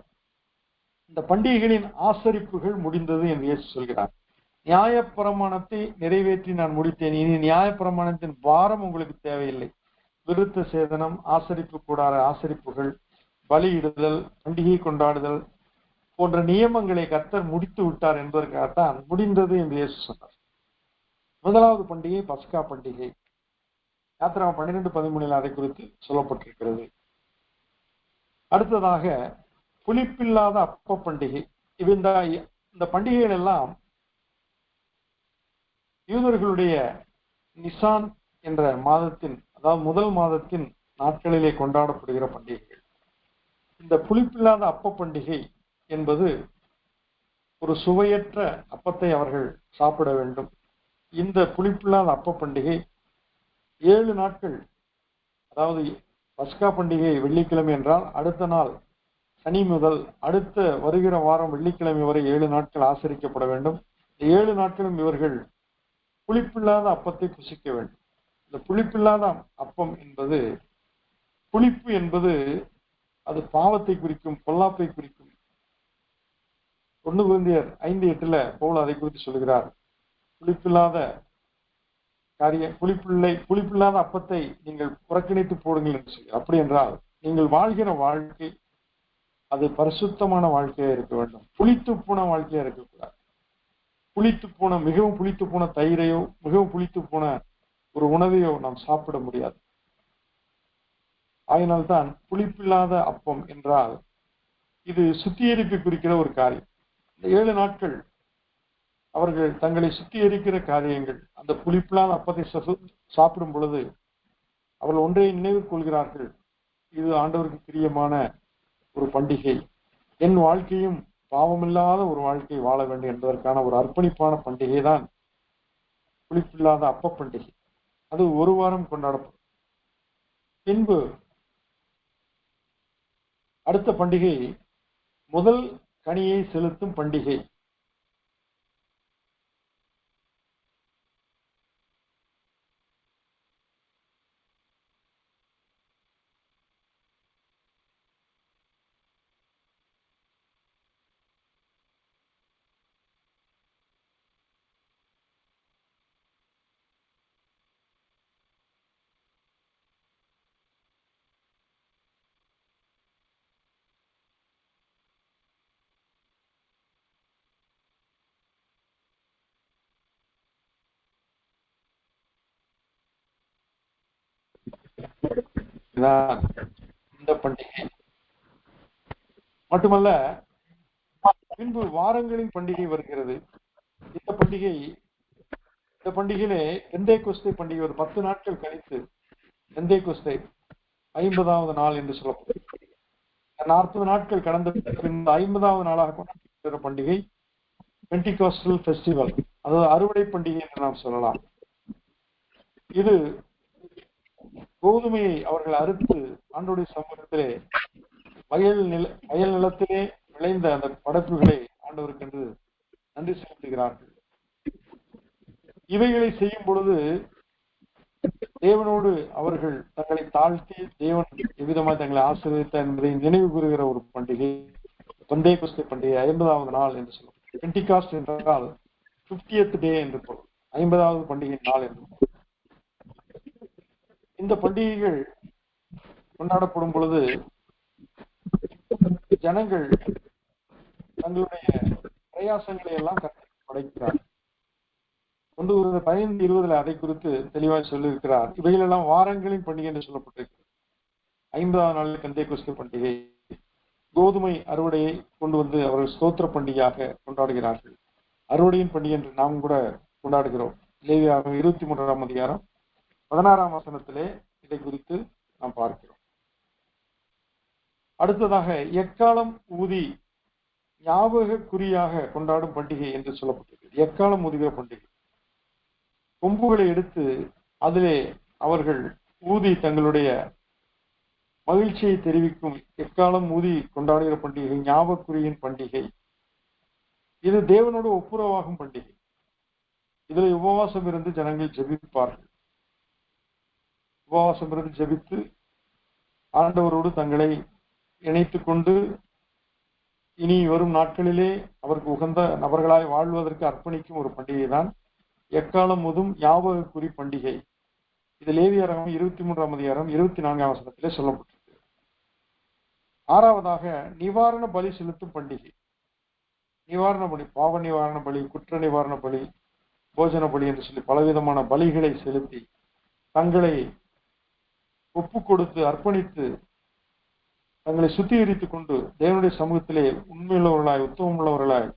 இந்த பண்டிகைகளின் ஆசரிப்புகள் முடிந்தது என்று இயேசு சொல்கிறார். நியாயப்பிரமாணத்தை நிறைவேற்றி நான் முடித்தேன், இனி நியாயப்பிரமாணத்தின் பாரம் உங்களுக்கு தேவையில்லை. விருத்த சேதனம், ஆசரிப்பு கூடார ஆசரிப்புகள், பலியிடுதல், பண்டிகை கொண்டாடுதல் போன்ற நியமங்களை கர்த்தர் முடித்து விட்டார் என்பதற்காகத்தான் முடிந்தது என்று இயேசு சொன்னார். முதலாவது பண்டிகை பஸ்கா பண்டிகை. யாத்திராகமம் 12:13 அதை குறித்து சொல்லப்பட்டிருக்கிறது. அடுத்ததாக புளிப்பில்லாத அப்ப பண்டிகை. இந்த பண்டிகைகள் எல்லாம் யூதர்களுடைய நிசான் என்ற மாதத்தின், அதாவது முதல் மாதத்தின் நாட்களிலே கொண்டாடப்படுகிற பண்டிகைகள். இந்த புளிப்பில்லாத அப்ப பண்டிகை என்பது ஒரு சுவையற்ற அப்பத்தை அவர்கள் சாப்பிட வேண்டும். இந்த புளிப்பில்லாத அப்ப பண்டிகை 7 நாட்கள், அதாவது பஸ்கா பண்டிகை வெள்ளிக்கிழமை என்றால் அடுத்த நாள் சனி முதல் அடுத்த வருகிற வாரம் வெள்ளிக்கிழமை வரை 7 நாட்கள் ஆசரிக்கப்பட வேண்டும். 7 நாட்களும் இவர்கள் புளிப்பில்லாத அப்பத்தை புசிக்க வேண்டும். இந்த புளிப்பில்லாத அப்பம் என்பது, புளிப்பு என்பது அது பாவத்தை குறிக்கும், பொல்லாப்பை குறிக்கும். 1 கொரிந்தியர் 5:8 பவுல் அதை குறித்து சொல்கிறார். புளிப்பில்லாத காரியம், புளிப்பில்லாத அப்பத்தை நீங்கள் புறக்கணித்து போடுங்கள் என்று சொல்லி. அப்படி என்றால் நீங்கள் வாழ்கிற வாழ்க்கை அது பரிசுத்தமான வாழ்க்கையா இருக்க வேண்டும். புளித்து போன வாழ்க்கையா இருக்கக்கூடாது. மிகவும் புளித்து போன தயிரையோ, மிகவும் புளித்து போன ஒரு உணவையோ நாம் சாப்பிட முடியாது. ஆகினால்தான் புளிப்பில்லாத அப்பம் என்றால் இது சுத்திகரிப்பு குறிக்கிற ஒரு காரியம். இந்த 7 நாட்கள் அவர்கள் தங்களை சுத்திகரிக்கிற காரியங்கள், அந்த புளிப்பில்லாத அப்பத்தை சாப்பிடும் பொழுது அவர்கள் ஒன்றை நினைவு கொள்கிறார்கள், இது ஆண்டவருக்கு பிரியமான ஒரு பண்டிகை, என் வாழ்க்கையும் பாவமில்லாத ஒரு வாழ்க்கை வாழ வேண்டும் என்பதற்கான ஒரு அர்ப்பணிப்பான பண்டிகை தான் புளிப்பில்லாத அப்ப பண்டிகை. அது 1 வாரம் கொண்டாடப்படும். பின்பு அடுத்த பண்டிகை முதல் கனியை செலுத்தும் பண்டிகை. இந்த பண்டிகை மட்டுமல்ல, பின்பு வாரங்களின் பண்டிகை வருகிறது. இந்த பண்டிகையிலே பெந்தேகொஸ்தே பண்டிகை ஒரு 10 நாட்கள் கழித்து பெந்தேகொஸ்தே 50வது நாள் என்று சொல்லப்படும். 40 நாட்கள் கடந்த பின்பு 50வது நாளாக கொண்டாடப்படுகிற பண்டிகை பெண்டிகாஸ்டல் ஃபெஸ்டிவல், அதாவது அறுவடை பண்டிகை என்று நாம் சொல்லலாம். இது கோதுமையை அவர்கள் அறுத்து ஆண்டவருடைய சமூகத்திலே வயல் நிலத்திலே விளைந்த அந்த படைப்புகளை ஆண்டவருக்கு என்று நன்றி செலுத்துகிறார்கள். இவைகளை செய்யும் பொழுது தேவனோடு அவர்கள் தங்களை தாழ்த்தி தேவன் எவ்விதமாக தங்களை ஆசீர்வதித்தார் என்பதை நினைவு கூறுகிற ஒரு பண்டிகை பெந்தேகொஸ்தே பண்டிகை, 50வது நாள் என்று சொல்லும். பெண்டிகாஸ்ட் என்றால் 50th டே என்று பொருள், 50வது பண்டிகை நாள் என்று. இந்த பண்டிகைகள் கொண்டாடப்படும் பொழுது ஜனங்கள் தங்களுடைய பிரயாசங்களை எல்லாம் படைக்கிறார். 15:20 அதை குறித்து தெளிவாக சொல்லியிருக்கிறார். இவைகளெல்லாம் வாரங்களின் பண்டிகை என்று சொல்லப்பட்டிருக்கிறது. 50வது நாளில் பெந்தேகொஸ்தே பண்டிகை, கோதுமை அறுவடையை கொண்டு வந்து அவர்கள் ஸ்தோத்திர பண்டிகையாக கொண்டாடுகிறார்கள். அறுவடையின் பண்டிகை என்று நாம் கூட கொண்டாடுகிறோம். லேவியாகமம் 23ஆம் அதிகாரம் 16ஆம் வசனத்திலே இதை குறித்து நாம் பார்க்கிறோம். அடுத்ததாக எக்காலம் ஊதி ஞாபக குறியாக கொண்டாடும் பண்டிகை என்று சொல்லப்பட்டிருக்கிறது. எக்காலம் ஊதுகிற பண்டிகை, கொம்புகளை எடுத்து அதிலே அவர்கள் ஊதி தங்களுடைய மகிழ்ச்சியை தெரிவிக்கும் எக்காலம் ஊதி கொண்டாடுகிற பண்டிகை ஞாபகக்குறியின் பண்டிகை. இது தேவனோடு ஒப்புரவாகும் பண்டிகை. இதில் உபவாசம் இருந்து ஜனங்கள் ஜெபிப்பார்கள். உபவாசம் இருந்து ஜெபித்து ஆண்டவரோடு தங்களை இணைத்துக் கொண்டு இனி வரும் நாட்களிலே அவருக்கு உகந்த நபர்களாய் வாழ்வதற்கு அர்ப்பணிக்கும் ஒரு பண்டிகை தான் எக்காலம் ஊதும் ஞாபக குறி பண்டிகை. இது லேவியராகமம் 23ஆம் அதிகாரம் 24ஆம் வசனத்திலே சொல்லப்பட்டிருக்கு. 6வதாக நிவாரண பலி செலுத்தும் பண்டிகை. நிவாரண பலி, பாவ நிவாரண பலி, குற்ற நிவாரண பலி, போஜன பலி என்று சொல்லி பலவிதமான பலிகளை செலுத்தி தங்களை ஒப்பு கொடுத்து அர்ப்பணித்து தங்களை சுத்திகரித்துக் கொண்டு தேவனுடைய சமூகத்திலே உண்மையுள்ளவர்களாய், உத்தமமுள்ளவர்களாய்,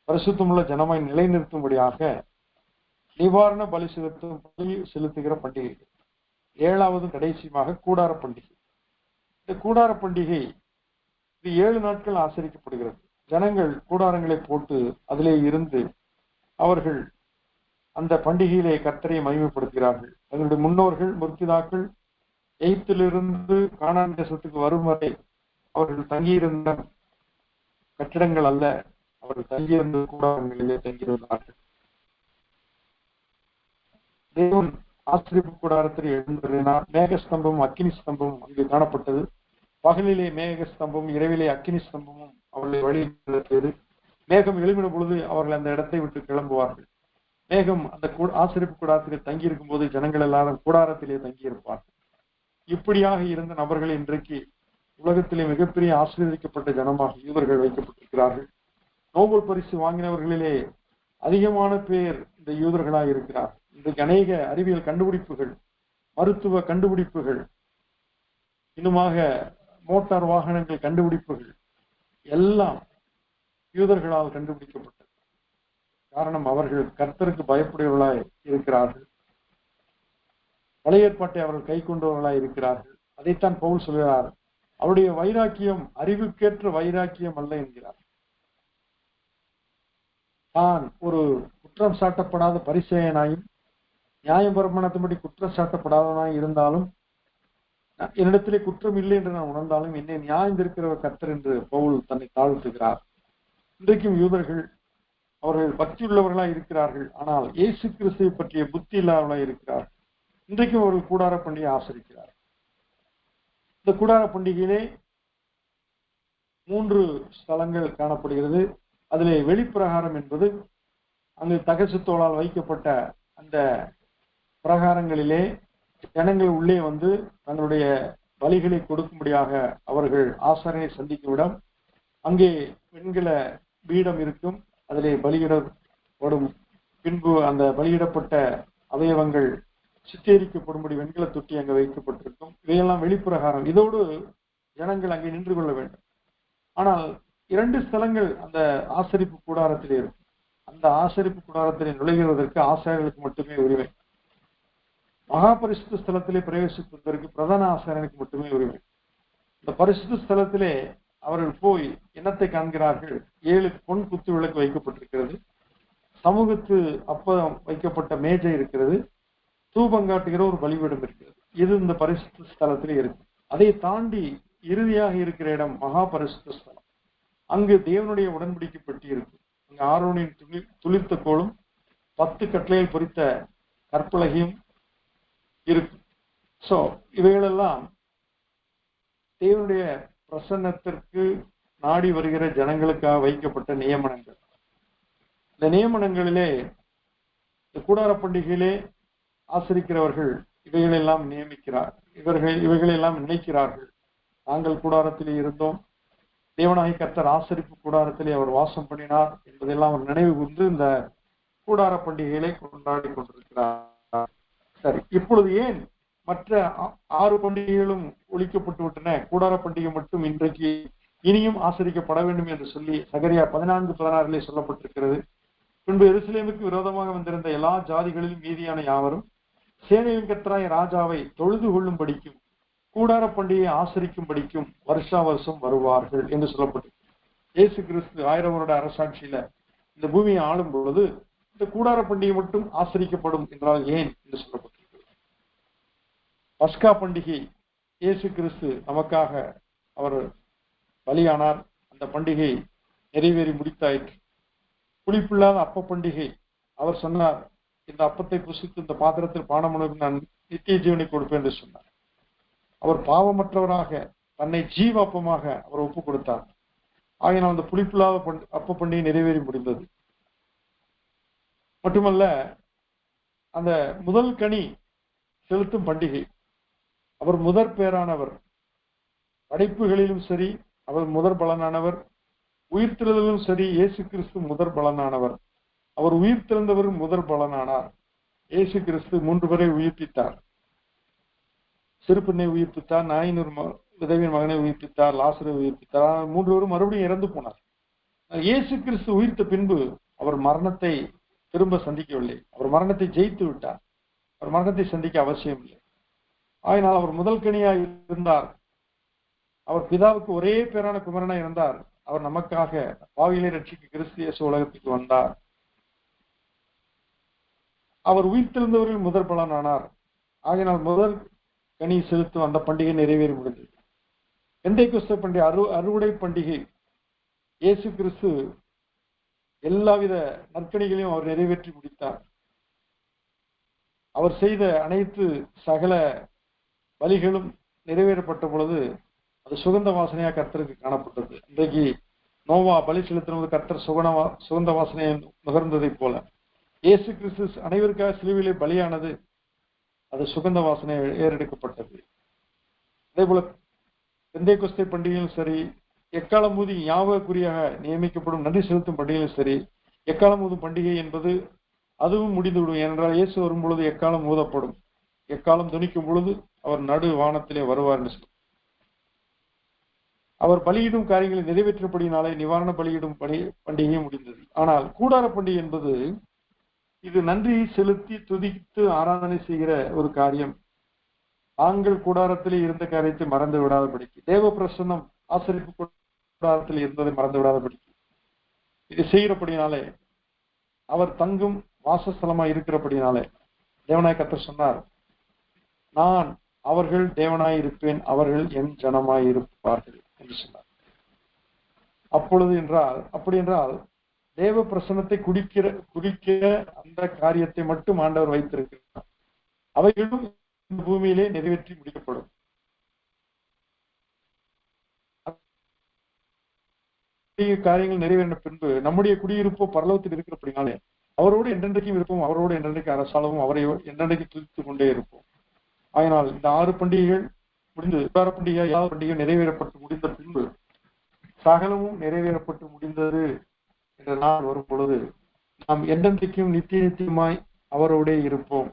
பரிசுத்தமுள்ள ஜனமாய் நிலைநிறுத்தும்படியாக நிவாரண பலி செலுத்துகிற பண்டிகை. 7வது கடைசியாக கூடார பண்டிகை. இந்த கூடார பண்டிகை இது 7 நாட்கள் ஆசரிக்கப்படுகிறது. ஜனங்கள் கூடாரங்களை போட்டு அதிலே இருந்து அவர்கள் அந்த பண்டிகையிலே கர்த்தரை மகிமைப்படுத்துகிறார்கள். தங்களுடைய முன்னோர்கள் முற்பிதாக்கள் எகிப்திலிருந்து கானான் தேசத்துக்கு வரும் வரை அவர்கள் தங்கியிருந்த கட்டிடங்கள் அல்ல, அவர்கள் தங்கியிருந்த கூடாரங்களிலே தங்கியிருந்தார்கள். தேவன் ஆசரிப்பு கூடாரத்தில் எழுந்திருந்தார். மேகஸ்தம்பமும் அக்கினி ஸ்தம்பமும் அங்கு காணப்பட்டது. பகலிலே மேகஸ்தம்பமும் இரவிலே அக்கினி ஸ்தம்பமும் அவர்களை வழி நடத்தியது. மேகம் எழும்பின பொழுது அவர்கள் அந்த இடத்தை விட்டு கிளம்புவார்கள். மேகம் அந்த ஆசரிப்பு கூடாரத்திலே தங்கியிருக்கும் போது ஜனங்கள் எல்லாரும் கூடாரத்திலே தங்கியிருப்பார்கள். இப்படியாக இருந்த நபர்கள் இன்றைக்கு உலகத்திலே மிகப்பெரிய ஆசீர்வதிக்கப்பட்ட ஜனமாக யூதர்கள் வைக்கப்பட்டிருக்கிறார்கள். நோபல் பரிசு வாங்கினவர்களிலே அதிகமான பேர் இந்த யூதர்களாக இருக்கிறார். இன்றைக்கு அநேக அறிவியல் கண்டுபிடிப்புகள், மருத்துவ கண்டுபிடிப்புகள், இன்னுமாக மோட்டார் வாகனங்கள் கண்டுபிடிப்புகள் எல்லாம் யூதர்களால் கண்டுபிடிக்கப்பட்டது. காரணம், அவர்கள் கர்த்தருக்கு பயப்படுபவர்களாய் இருக்கிறார்கள். பழைய ஏற்பாட்டை அவர்கள் கை கொண்டவர்களாய் இருக்கிறார்கள். அதைத்தான் பவுல் சொல்கிறார், அவருடைய வைராக்கியம் அறிவுக்கேற்ற வைராக்கியம் அல்ல என்கிறார். தான் ஒரு குற்றம் சாட்டப்படாத பரிசேயனாயும் நியாயபிரமாணத்தின்படி குற்றம் சாட்டப்படாதவனாய் இருந்தாலும், என்னிடத்திலே குற்றம் இல்லை என்று நான் உணர்ந்தாலும் என்னை நியாயந்திருக்கிறவர் கர்த்தர் என்று பவுல் தன்னை தாழ்த்துகிறார். இன்றைக்கும் யூதர்கள் அவர்கள் பக்தியுள்ளவர்களாய் இருக்கிறார்கள். ஆனால் இயேசு கிறிஸ்துவை பற்றிய புத்தி இல்லாதவர்களாய் இருக்கிறார்கள். இன்றைக்கும் அவர்கள் கூடார பண்டிகை ஆசரிக்கிறார். இந்த கூடார பண்டிகையிலே 3 ஸ்தலங்கள் காணப்படுகிறது. அதிலே வெளிப்பிரகாரம் என்பது அங்கு தகசு தோளால் வைக்கப்பட்ட அந்த பிரகாரங்களிலே ஜனங்கள் உள்ளே வந்து தங்களுடைய பலிகளை கொடுக்கும்படியாக அவர்கள் ஆசாரியனை சந்திக்கும் இடம். அங்கே வெண்கல பீடம் இருக்கும். அதிலே பலியிடப்படும். பின்பு அந்த பலியிடப்பட்ட அவயவங்கள் சித்தரிக்கப்படும்படி வெண்கல தொட்டி அங்கே வைக்கப்பட்டிருக்கும். இவையெல்லாம் வெளிப்பிரகாரம். இதோடு ஜனங்கள் அங்கே நின்று கொள்ள வேண்டும். ஆனால் 2 ஸ்தலங்கள் அந்த ஆசரிப்பு கூடாரத்திலே இருக்கும். அந்த ஆசரிப்பு கூடாரத்திலே நுழைகிறதற்கு ஆசாரியர்களுக்கு மட்டுமே உரிமை. மகா பரிசுத்த ஸ்தலத்திலே பிரவேசிப்பதற்கு பிரதான ஆசாரியனுக்கு மட்டுமே உரிமை. இந்த பரிசுத்த ஸ்தலத்திலே அவர்கள் போய் என்னத்தை காண்கிறார்கள்? 7 பொன் குத்து விளக்கு வைக்கப்பட்டிருக்கிறது. சமூகத்து அப்பம் வைக்கப்பட்ட மேஜை இருக்கிறது. தூபங்காட்டுகிற ஒரு பலிபீடம் இருக்கிறது. இது இந்த பரிசுத்த ஸ்தலத்திலே இருக்கு. அதை தாண்டி இறுதியாக இருக்கிற இடம் மகா பரிசுத்த ஸ்தலம். அங்கு தேவனுடைய உடன்படிக்கை பெட்டி இருக்கு. அங்கு ஆரோனின் துளிர்த்த கோலும் 10 கட்டளையில் பொறித்த கற்பலகையும் இருக்கு. சோ இவைகளெல்லாம் தேவனுடைய பிரசன்னத்திற்கு நாடி வருகிற ஜனங்களுக்காக வைக்கப்பட்ட நியமனங்கள். இந்த நியமனங்களிலே இந்த கூடார பண்டிகையிலே ஆசரிக்கிறவர்கள் இவைகளெல்லாம் நியமிக்கிறார். இவைகளெல்லாம் நினைக்கிறார்கள். நாங்கள் கூடாரத்திலே இருந்தோம், தேவனாகி கர்த்தர் ஆசரிப்பு கூடாரத்திலே அவர் வாசம் பண்ணினார் என்பதெல்லாம் அவர் நினைவு கூர்ந்து இந்த கூடார பண்டிகைகளை கொண்டாடி கொண்டிருக்கிறார். சரி, இப்பொழுது ஏன் மற்ற 6 பண்டிகைகளும் ஒழிக்கப்பட்டு விட்டன, கூடார பண்டிகை மட்டும் இன்றைக்கு இனியும் ஆசரிக்கப்பட வேண்டும் என்று சொல்லி சகரியா 14:16 சொல்லப்பட்டிருக்கிறது. பின்பு எருசலேமுக்கு விரோதமாக வந்திருந்த எல்லா ஜாதிகளிலும் மீதியான யாவரும் சேனையின் கர்த்தராய ராஜாவை தொழுது கொள்ளும்படிக்கும் கூடார பண்டிகையை ஆசரிக்கும்படிக்கும் வருஷா வருஷம் வருவார்கள் என்று சொல்லப்பட்டு, இயேசு கிறிஸ்து 1000 வருட அரசாட்சியில இந்த பூமியை ஆளும் பொழுது இந்த கூடார பண்டிகை மட்டும் ஆசரிக்கப்படும் என்றால் ஏன் என்று சொல்லப்பட்டிருக்கிறது. பஸ்கா பண்டிகை, இயேசு கிறிஸ்து நமக்காக அவர் பலியானார். அந்த பண்டிகை நிறைவேறி முடித்தாயிற்று. புளிப்பில்லாத அப்ப பண்டிகை, அவர் சொன்னார், இந்த அப்பத்தை புசித்து இந்த பாத்திரத்தில் பானமுனக்கு நான் நித்திய ஜீவனை கொடுப்பேன் என்று சொன்னார். அவர் பாவமற்றவராக தன்னை ஜீவ அப்பமாக அவர் ஒப்பு கொடுத்தார். ஆகினால் அந்த புளிப்பில்லாத அப்ப பண்டிகை நிறைவேறி முடிந்தது. மட்டுமல்ல, அந்த முதல் கனி செலுத்தும் பண்டிகை, அவர் முதற் பேரானவர். படைப்புகளிலும் சரி அவர் முதற் பலனானவர், உயிர்த்தெழுதலும் சரி இயேசு கிறிஸ்து முதற் பலனானவர். அவர் உயிர்த்தெழுந்தவர் முதற் பலனானார். இயேசு கிறிஸ்து 3 பேரை உயிர்ப்பித்தார். சிறு பெண்ணை உயிர்ப்பித்தார், நாயின் ஒரு விதவின் மகனை உயிர்ப்பித்தார், லாசரை உயிர்ப்பித்தார். 3 பேரும் மறுபடியும் இறந்து போனார். இயேசு கிறிஸ்து உயிர்த்த பின்பு அவர் மரணத்தை திரும்ப சந்திக்கவில்லை. அவர் மரணத்தை ஜெயித்து விட்டார். அவர் மரணத்தை சந்திக்க அவசியம் இல்லை. ஆகினால் அவர் முதல் கனியாய் இருந்தார். அவர் பிதாவுக்கு ஒரே பேரான குமரனாய் இருந்தார். அவர் நமக்காக பாவிகளை ரட்சிக்க கிறிஸ்து இயேசு உலகத்துக்கு வந்தார். அவர் உயிர்த்தெழுந்தவர்கள் முதற் பலனானார். ஆகினால் முதல் கனி செலுத்தும் அந்த பண்டிகை நிறைவேறி முடிந்தது. பெந்தைக்கோஸ்து பண்டிகை, அறுவடை பண்டிகை, இயேசு கிறிஸ்து எல்லாவித நற்கணிகளையும் அவர் நிறைவேற்றி முடித்தார். அவர் செய்த அனைத்து சகல பலிகளும் நிறைவேறப்பட்ட பொழுது அது சுகந்த வாசனையா கர்த்தருக்கு காணப்பட்டது. இன்றைக்கு நோவா பலி செலுத்தினது கர்த்தர் சுகந்த வாசனையை நுகர்ந்ததை போல இயேசு கிறிஸ்து அனைவருக்காக சிலுவையிலே பலியானது, அது சுகந்த வாசனை ஏறெடுக்கப்பட்டது. அதே போல பெந்தேகொஸ்தே பண்டிகையும் சரி, எக்காலம் ஊதி ஞாபகக்குறியாக நியமிக்கப்படும் நன்றி செலுத்தும் பண்டிகையும் சரி, எக்காலம் ஊதும் பண்டிகை என்பது அதுவும் முடிந்துவிடும். ஏனென்றால் இயேசு வரும் பொழுது எக்காலம் ஊதப்படும். எக்காலம் துணிக்கும் பொழுது அவர் நடு வானத்திலே வருவார் என்று சொல்லி அவர் பலியிடும் காரியங்களை நிறைவேற்றப்படினாலே நிவாரண பலியிடும் பண்டிகையும் முடிந்தது. ஆனால் கூடார பண்டிகை என்பது இது நன்றி செலுத்தி துதித்து ஆராதனை செய்கிற ஒரு காரியம். ஆண்கள் கூடாரத்திலே இருந்த காரியத்தை மறந்து விடாதபடிக்கு, தேவ பிரசன்னம் ஆசரிப்பு கூடாரத்தில் இருந்ததை மறந்து விடாதபடிக்கு இது செய்கிறபடினாலே, அவர் தங்கும் வாசஸ்தலமாய் இருக்கிறபடினாலே தேவனாய் கர்த்தர் சொன்னார், நான் அவர்கள் தேவனாய் இருப்பேன், அவர்கள் என் ஜனமாய் இருப்பார்கள் என்று சொன்னார். அப்பொழுது அப்படி என்றால் தேவ பிரசன்னத்தை குறிக்கிற அந்த காரியத்தை மட்டும் ஆண்டவர் வைத்திருக்கிறார். அவைகளும் இந்த பூமியிலே நிறைவேற்றி முடிக்கப்படும். காரியங்கள் நிறைவேறின பின்பு நம்முடைய குடியிருப்போ பரலோகத்தில் இருக்கிறபடினாலே அவரோடு என்றென்றைக்கும் இருப்போம், அவரோடு என்றென்றைக்கு அரசாளவும் அவரை என்றென்றைக்கு துதித்துக் கொண்டே இருப்போம். அதனால் இந்த 6 பண்டிகைகள் முடிந்து கூடார பண்டிகை 7வது பண்டிகை நிறைவேறப்பட்டு முடிந்த பின்பு சகலமும் நிறைவேறப்பட்டு முடிந்தது என்ற நாள் வரும் பொழுது நாம் என்றென்றைக்கும் நித்தியமாய் அவரோடே இருப்போம்.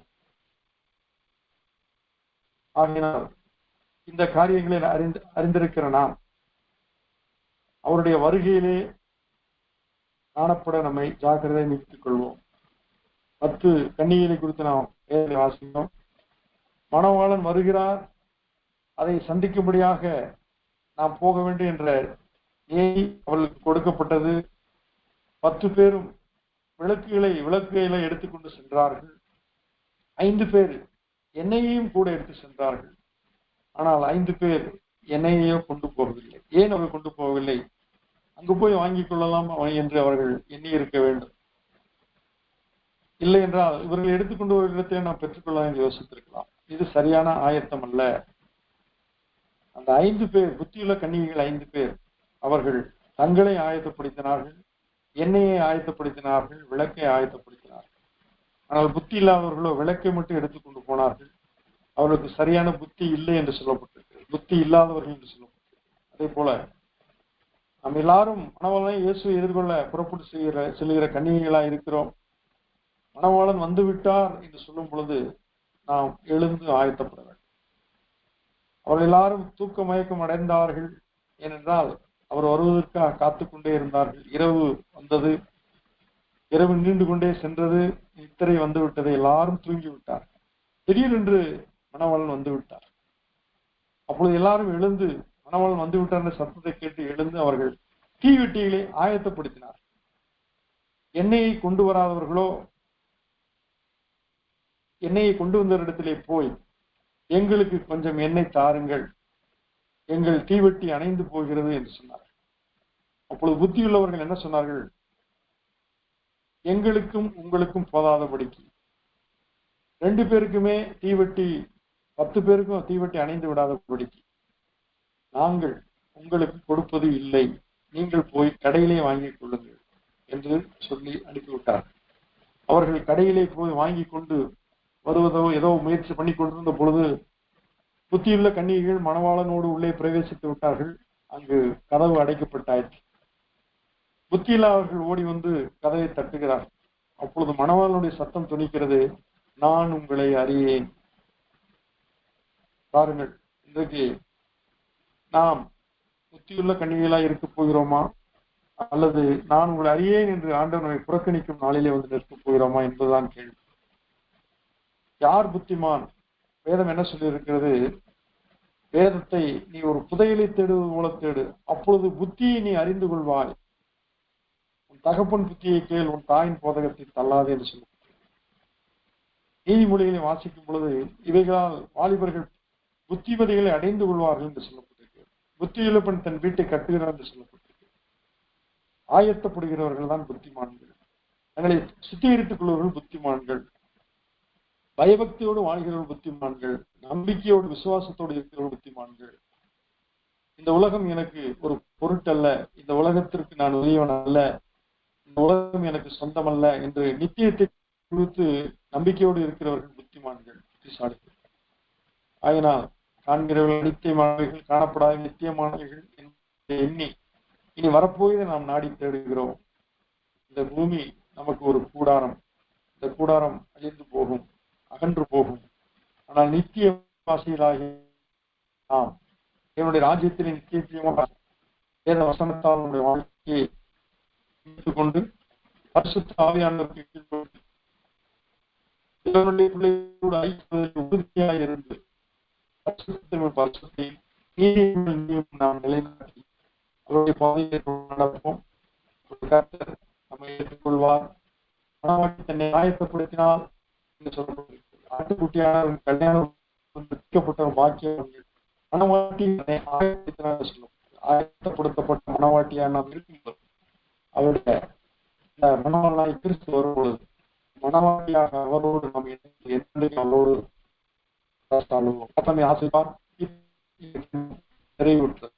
ஆகையினால் இந்த காரியங்களை அறிந்திருக்கிற நாம் அவருடைய வருகையிலே காணப்பட நம்மை ஜாக்கிரதை நிறுத்திக் கொள்வோம். 10 கன்னிகைகளை குறித்து நாம் வேதனை வாசிக்கிறோம். மணவாளன் வருகிறார், அதை சந்திக்கும்படியாக நாம் போக வேண்டும் என்ற அவளுக்கு கொடுக்கப்பட்டது. 10 பேரும் விளக்குகளை எடுத்துக்கொண்டு சென்றார்கள். 5 பேர் எண்ணெயையும் கூட எடுத்து சென்றார்கள். ஆனால் 5 பேர் எண்ணெயையோ கொண்டு போகவில்லை. ஏன் அவர்கள் கொண்டு போகவில்லை? அங்கு போய் வாங்கிக் கொள்ளலாம் என்று அவர்கள் எண்ணி இருக்க வேண்டும். இல்லை என்றால் இவர்கள் எடுத்துக்கொண்டு ஒரு இடத்தை நாம் பெற்றுக்கொள்ளலாம் என்று யோசித்திருக்கலாம். இது சரியான ஆயத்தம் அல்ல. அந்த 5 பேர், புத்தியுள்ள கன்னிகைகள் 5 பேர், அவர்கள் தங்களை ஆயத்தப்படுத்தினார்கள், எண்ணெயை ஆயத்தப்படுத்தினார்கள், விளக்கை ஆயத்தப்படுத்தினார்கள். ஆனால் புத்தி இல்லாதவர்களோ விளக்கை மட்டும் எடுத்துக்கொண்டு போனார்கள். அவர்களுக்கு சரியான புத்தி இல்லை என்று சொல்லப்பட்டிருக்கிறது, புத்தி இல்லாதவர்கள் என்று சொல்லப்பட்டிருக்கிறது. அதே போல நாம் எல்லாரும் மணவாளனை இயேசுவை எதிர்கொள்ள புறப்பட்டு செல்கிற கன்னிகைகளாக இருக்கிறோம். மணவாளன் வந்து விட்டார் என்று சொல்லும் பொழுது நாம் எழுந்து ஆயத்தப்பட வேண்டும். அவர்கள் எல்லாரும் தூக்க மயக்கம் அடைந்தார்கள். ஏனென்றால் அவர் வருவதற்காக காத்து கொண்டே இருந்தார்கள். இரவு வந்தது, இரவு நீண்டு கொண்டே சென்றது, நித்திரை வந்து விட்டது, எல்லாரும் தூங்கி விட்டார்கள். திடீரென்று மணவாளன் வந்து விட்டார். அப்பொழுது எல்லாரும் எழுந்து மணவாளன் வந்து விட்டார் என்ற சத்தத்தை கேட்டு எழுந்து அவர்கள் தீவெட்டிகளை ஆயத்தப்படுத்தினார். எண்ணெயை கொண்டு வராதவர்களோ எண்ணெயை கொண்டு வந்த இடத்திலே போய், எங்களுக்கு கொஞ்சம் எண்ணெய் தாருங்கள், எங்கள் தீவெட்டி அணைந்து போகிறது என்று சொன்னார்கள். அப்பொழுது புத்தியுள்ளவர்கள் என்ன சொன்னார்கள்? எங்களுக்கும் உங்களுக்கும் போதாதபடிக்கு 2 பேருக்குமே தீவெட்டி, 10 பேருக்கும் தீவெட்டி அணைந்து விடாதபடிக்கு நாங்கள் உங்களுக்கு கொடுப்பது இல்லை, நீங்கள் போய் கடையிலே வாங்கிக் கொள்ளுங்கள் என்று சொல்லி அனுப்பிவிட்டார். அவர்கள் கடையிலே போய் வாங்கி கொண்டு வருவதோ ஏதோ முயற்சி பண்ணி கொண்டிருந்த பொழுது புத்தியுள்ள கன்னிகைகள் மணவாளனோடு உள்ளே பிரவேசித்து விட்டார்கள். அங்கு கதவு அடைக்கப்பட்டாயிற்று. புத்தியில்லாதவர்கள் ஓடி வந்து கதவை தட்டுகிறார். அப்பொழுது மணவாளனுடைய சத்தம் துணிக்கிறது, நான் உங்களை அறியேன். பாருங்கள், இன்றைக்கு நாம் புத்தியுள்ள கன்னிகைகளாய் இருக்க போகிறோமா, அல்லது நான் உங்களை அறியேன் என்று ஆண்டவனை புறக்கணிக்கும் நாளிலே வந்து நிற்கப் போகிறோமா என்பதுதான் கேள்வி. யார் புத்திமான்? வேதம் என்ன சொல்லி இருக்கிறது? வேதத்தை நீ ஒரு புதையலை தேடுவது போல தேடு, அப்பொழுது புத்தியை நீ அறிந்து கொள்வாய். உன் தகப்பன் புத்தியை கேள், உன் தாயின் போதகத்தை தள்ளாது என்று சொல்ல. நீதிமொழிகளை வாசிக்கும் பொழுது இவைகளால் வாலிபர்கள் புத்திமதிகளை அடைந்து கொள்வார்கள் என்று சொல்லப்பட்டிருக்கிறது. புத்தியுள்ள பெண் தன் வீட்டை கட்டுகிறார் என்று சொல்லப்பட்டிருக்கிறது. ஆயத்தப்படுகிறவர்கள் தான் புத்திமான்கள். தங்களை சுத்திகரித்துக் கொள்வர்கள் புத்திமான்கள். பயபக்தியோடு வாழ்கிறவர்கள் புத்திமான்கள். நம்பிக்கையோடு விசுவாசத்தோடு இருக்கிறவர்கள் புத்திமான்கள். இந்த உலகம் எனக்கு ஒரு பொருட்டல்ல, இந்த உலகத்திற்கு நான் உரியவன் அல்ல, இந்த உலகம் எனக்கு சொந்தமல்ல என்று நித்தியத்தை குறித்து நம்பிக்கையோடு இருக்கிறவர்கள் புத்திமான்கள், புத்திசாலிகள். ஆயினால் காண்கிறவர்கள் நித்தியமானவர்கள், காணப்படாத நித்தியமானவர்கள் என்று எண்ணி இனி வரப்போவதை நாம் நாடி தேடுகிறோம். இந்த பூமி நமக்கு ஒரு கூடாரம். இந்த கூடாரம் அழிந்து போகும், அகன்று போகும். ஆனால் நித்திய வாசிகளாகி நாம் என்னுடைய ராஜ்யத்திலே நித்தியமாக வேத வசனத்தால் நம்முடைய வாழ்க்கையை கொண்டு பரிசுத்த ஆவியானவருக்கு கீழ்ப்பட்டு இவருடைய பிள்ளைகளோடு ஐக்கியத்தில் உறுதியாக இருந்து பரிசுத்தை நீதியும் நாம் நிலைநாட்டி அவருடைய பாதையை நடப்போம். கர்த்தர் நம்மை ஏற்றுக்கொள்வார். மனவாட்டி தன்னை ஆயத்தப்படுத்தினால் என்று சொல்லப்படுகிறது. ஆட்டுக்குட்டியான கல்யாணம் விற்கப்பட்ட பாக்கியம் மனவாட்டி தன்னை ஆயத்தப்படுத்தினால் சொல்லும். ஆயத்தப்படுத்தப்பட்ட மனவாட்டியாக நாம் இருக்கும்போது அவருடைய மனவாளாய் கிறிஸ்து வரும்பொழுது மனவாட்டியாக அவரோடு நாம் என்னைக்கு அவரோடு ஆசைப்பார் நிறைவுற்றது.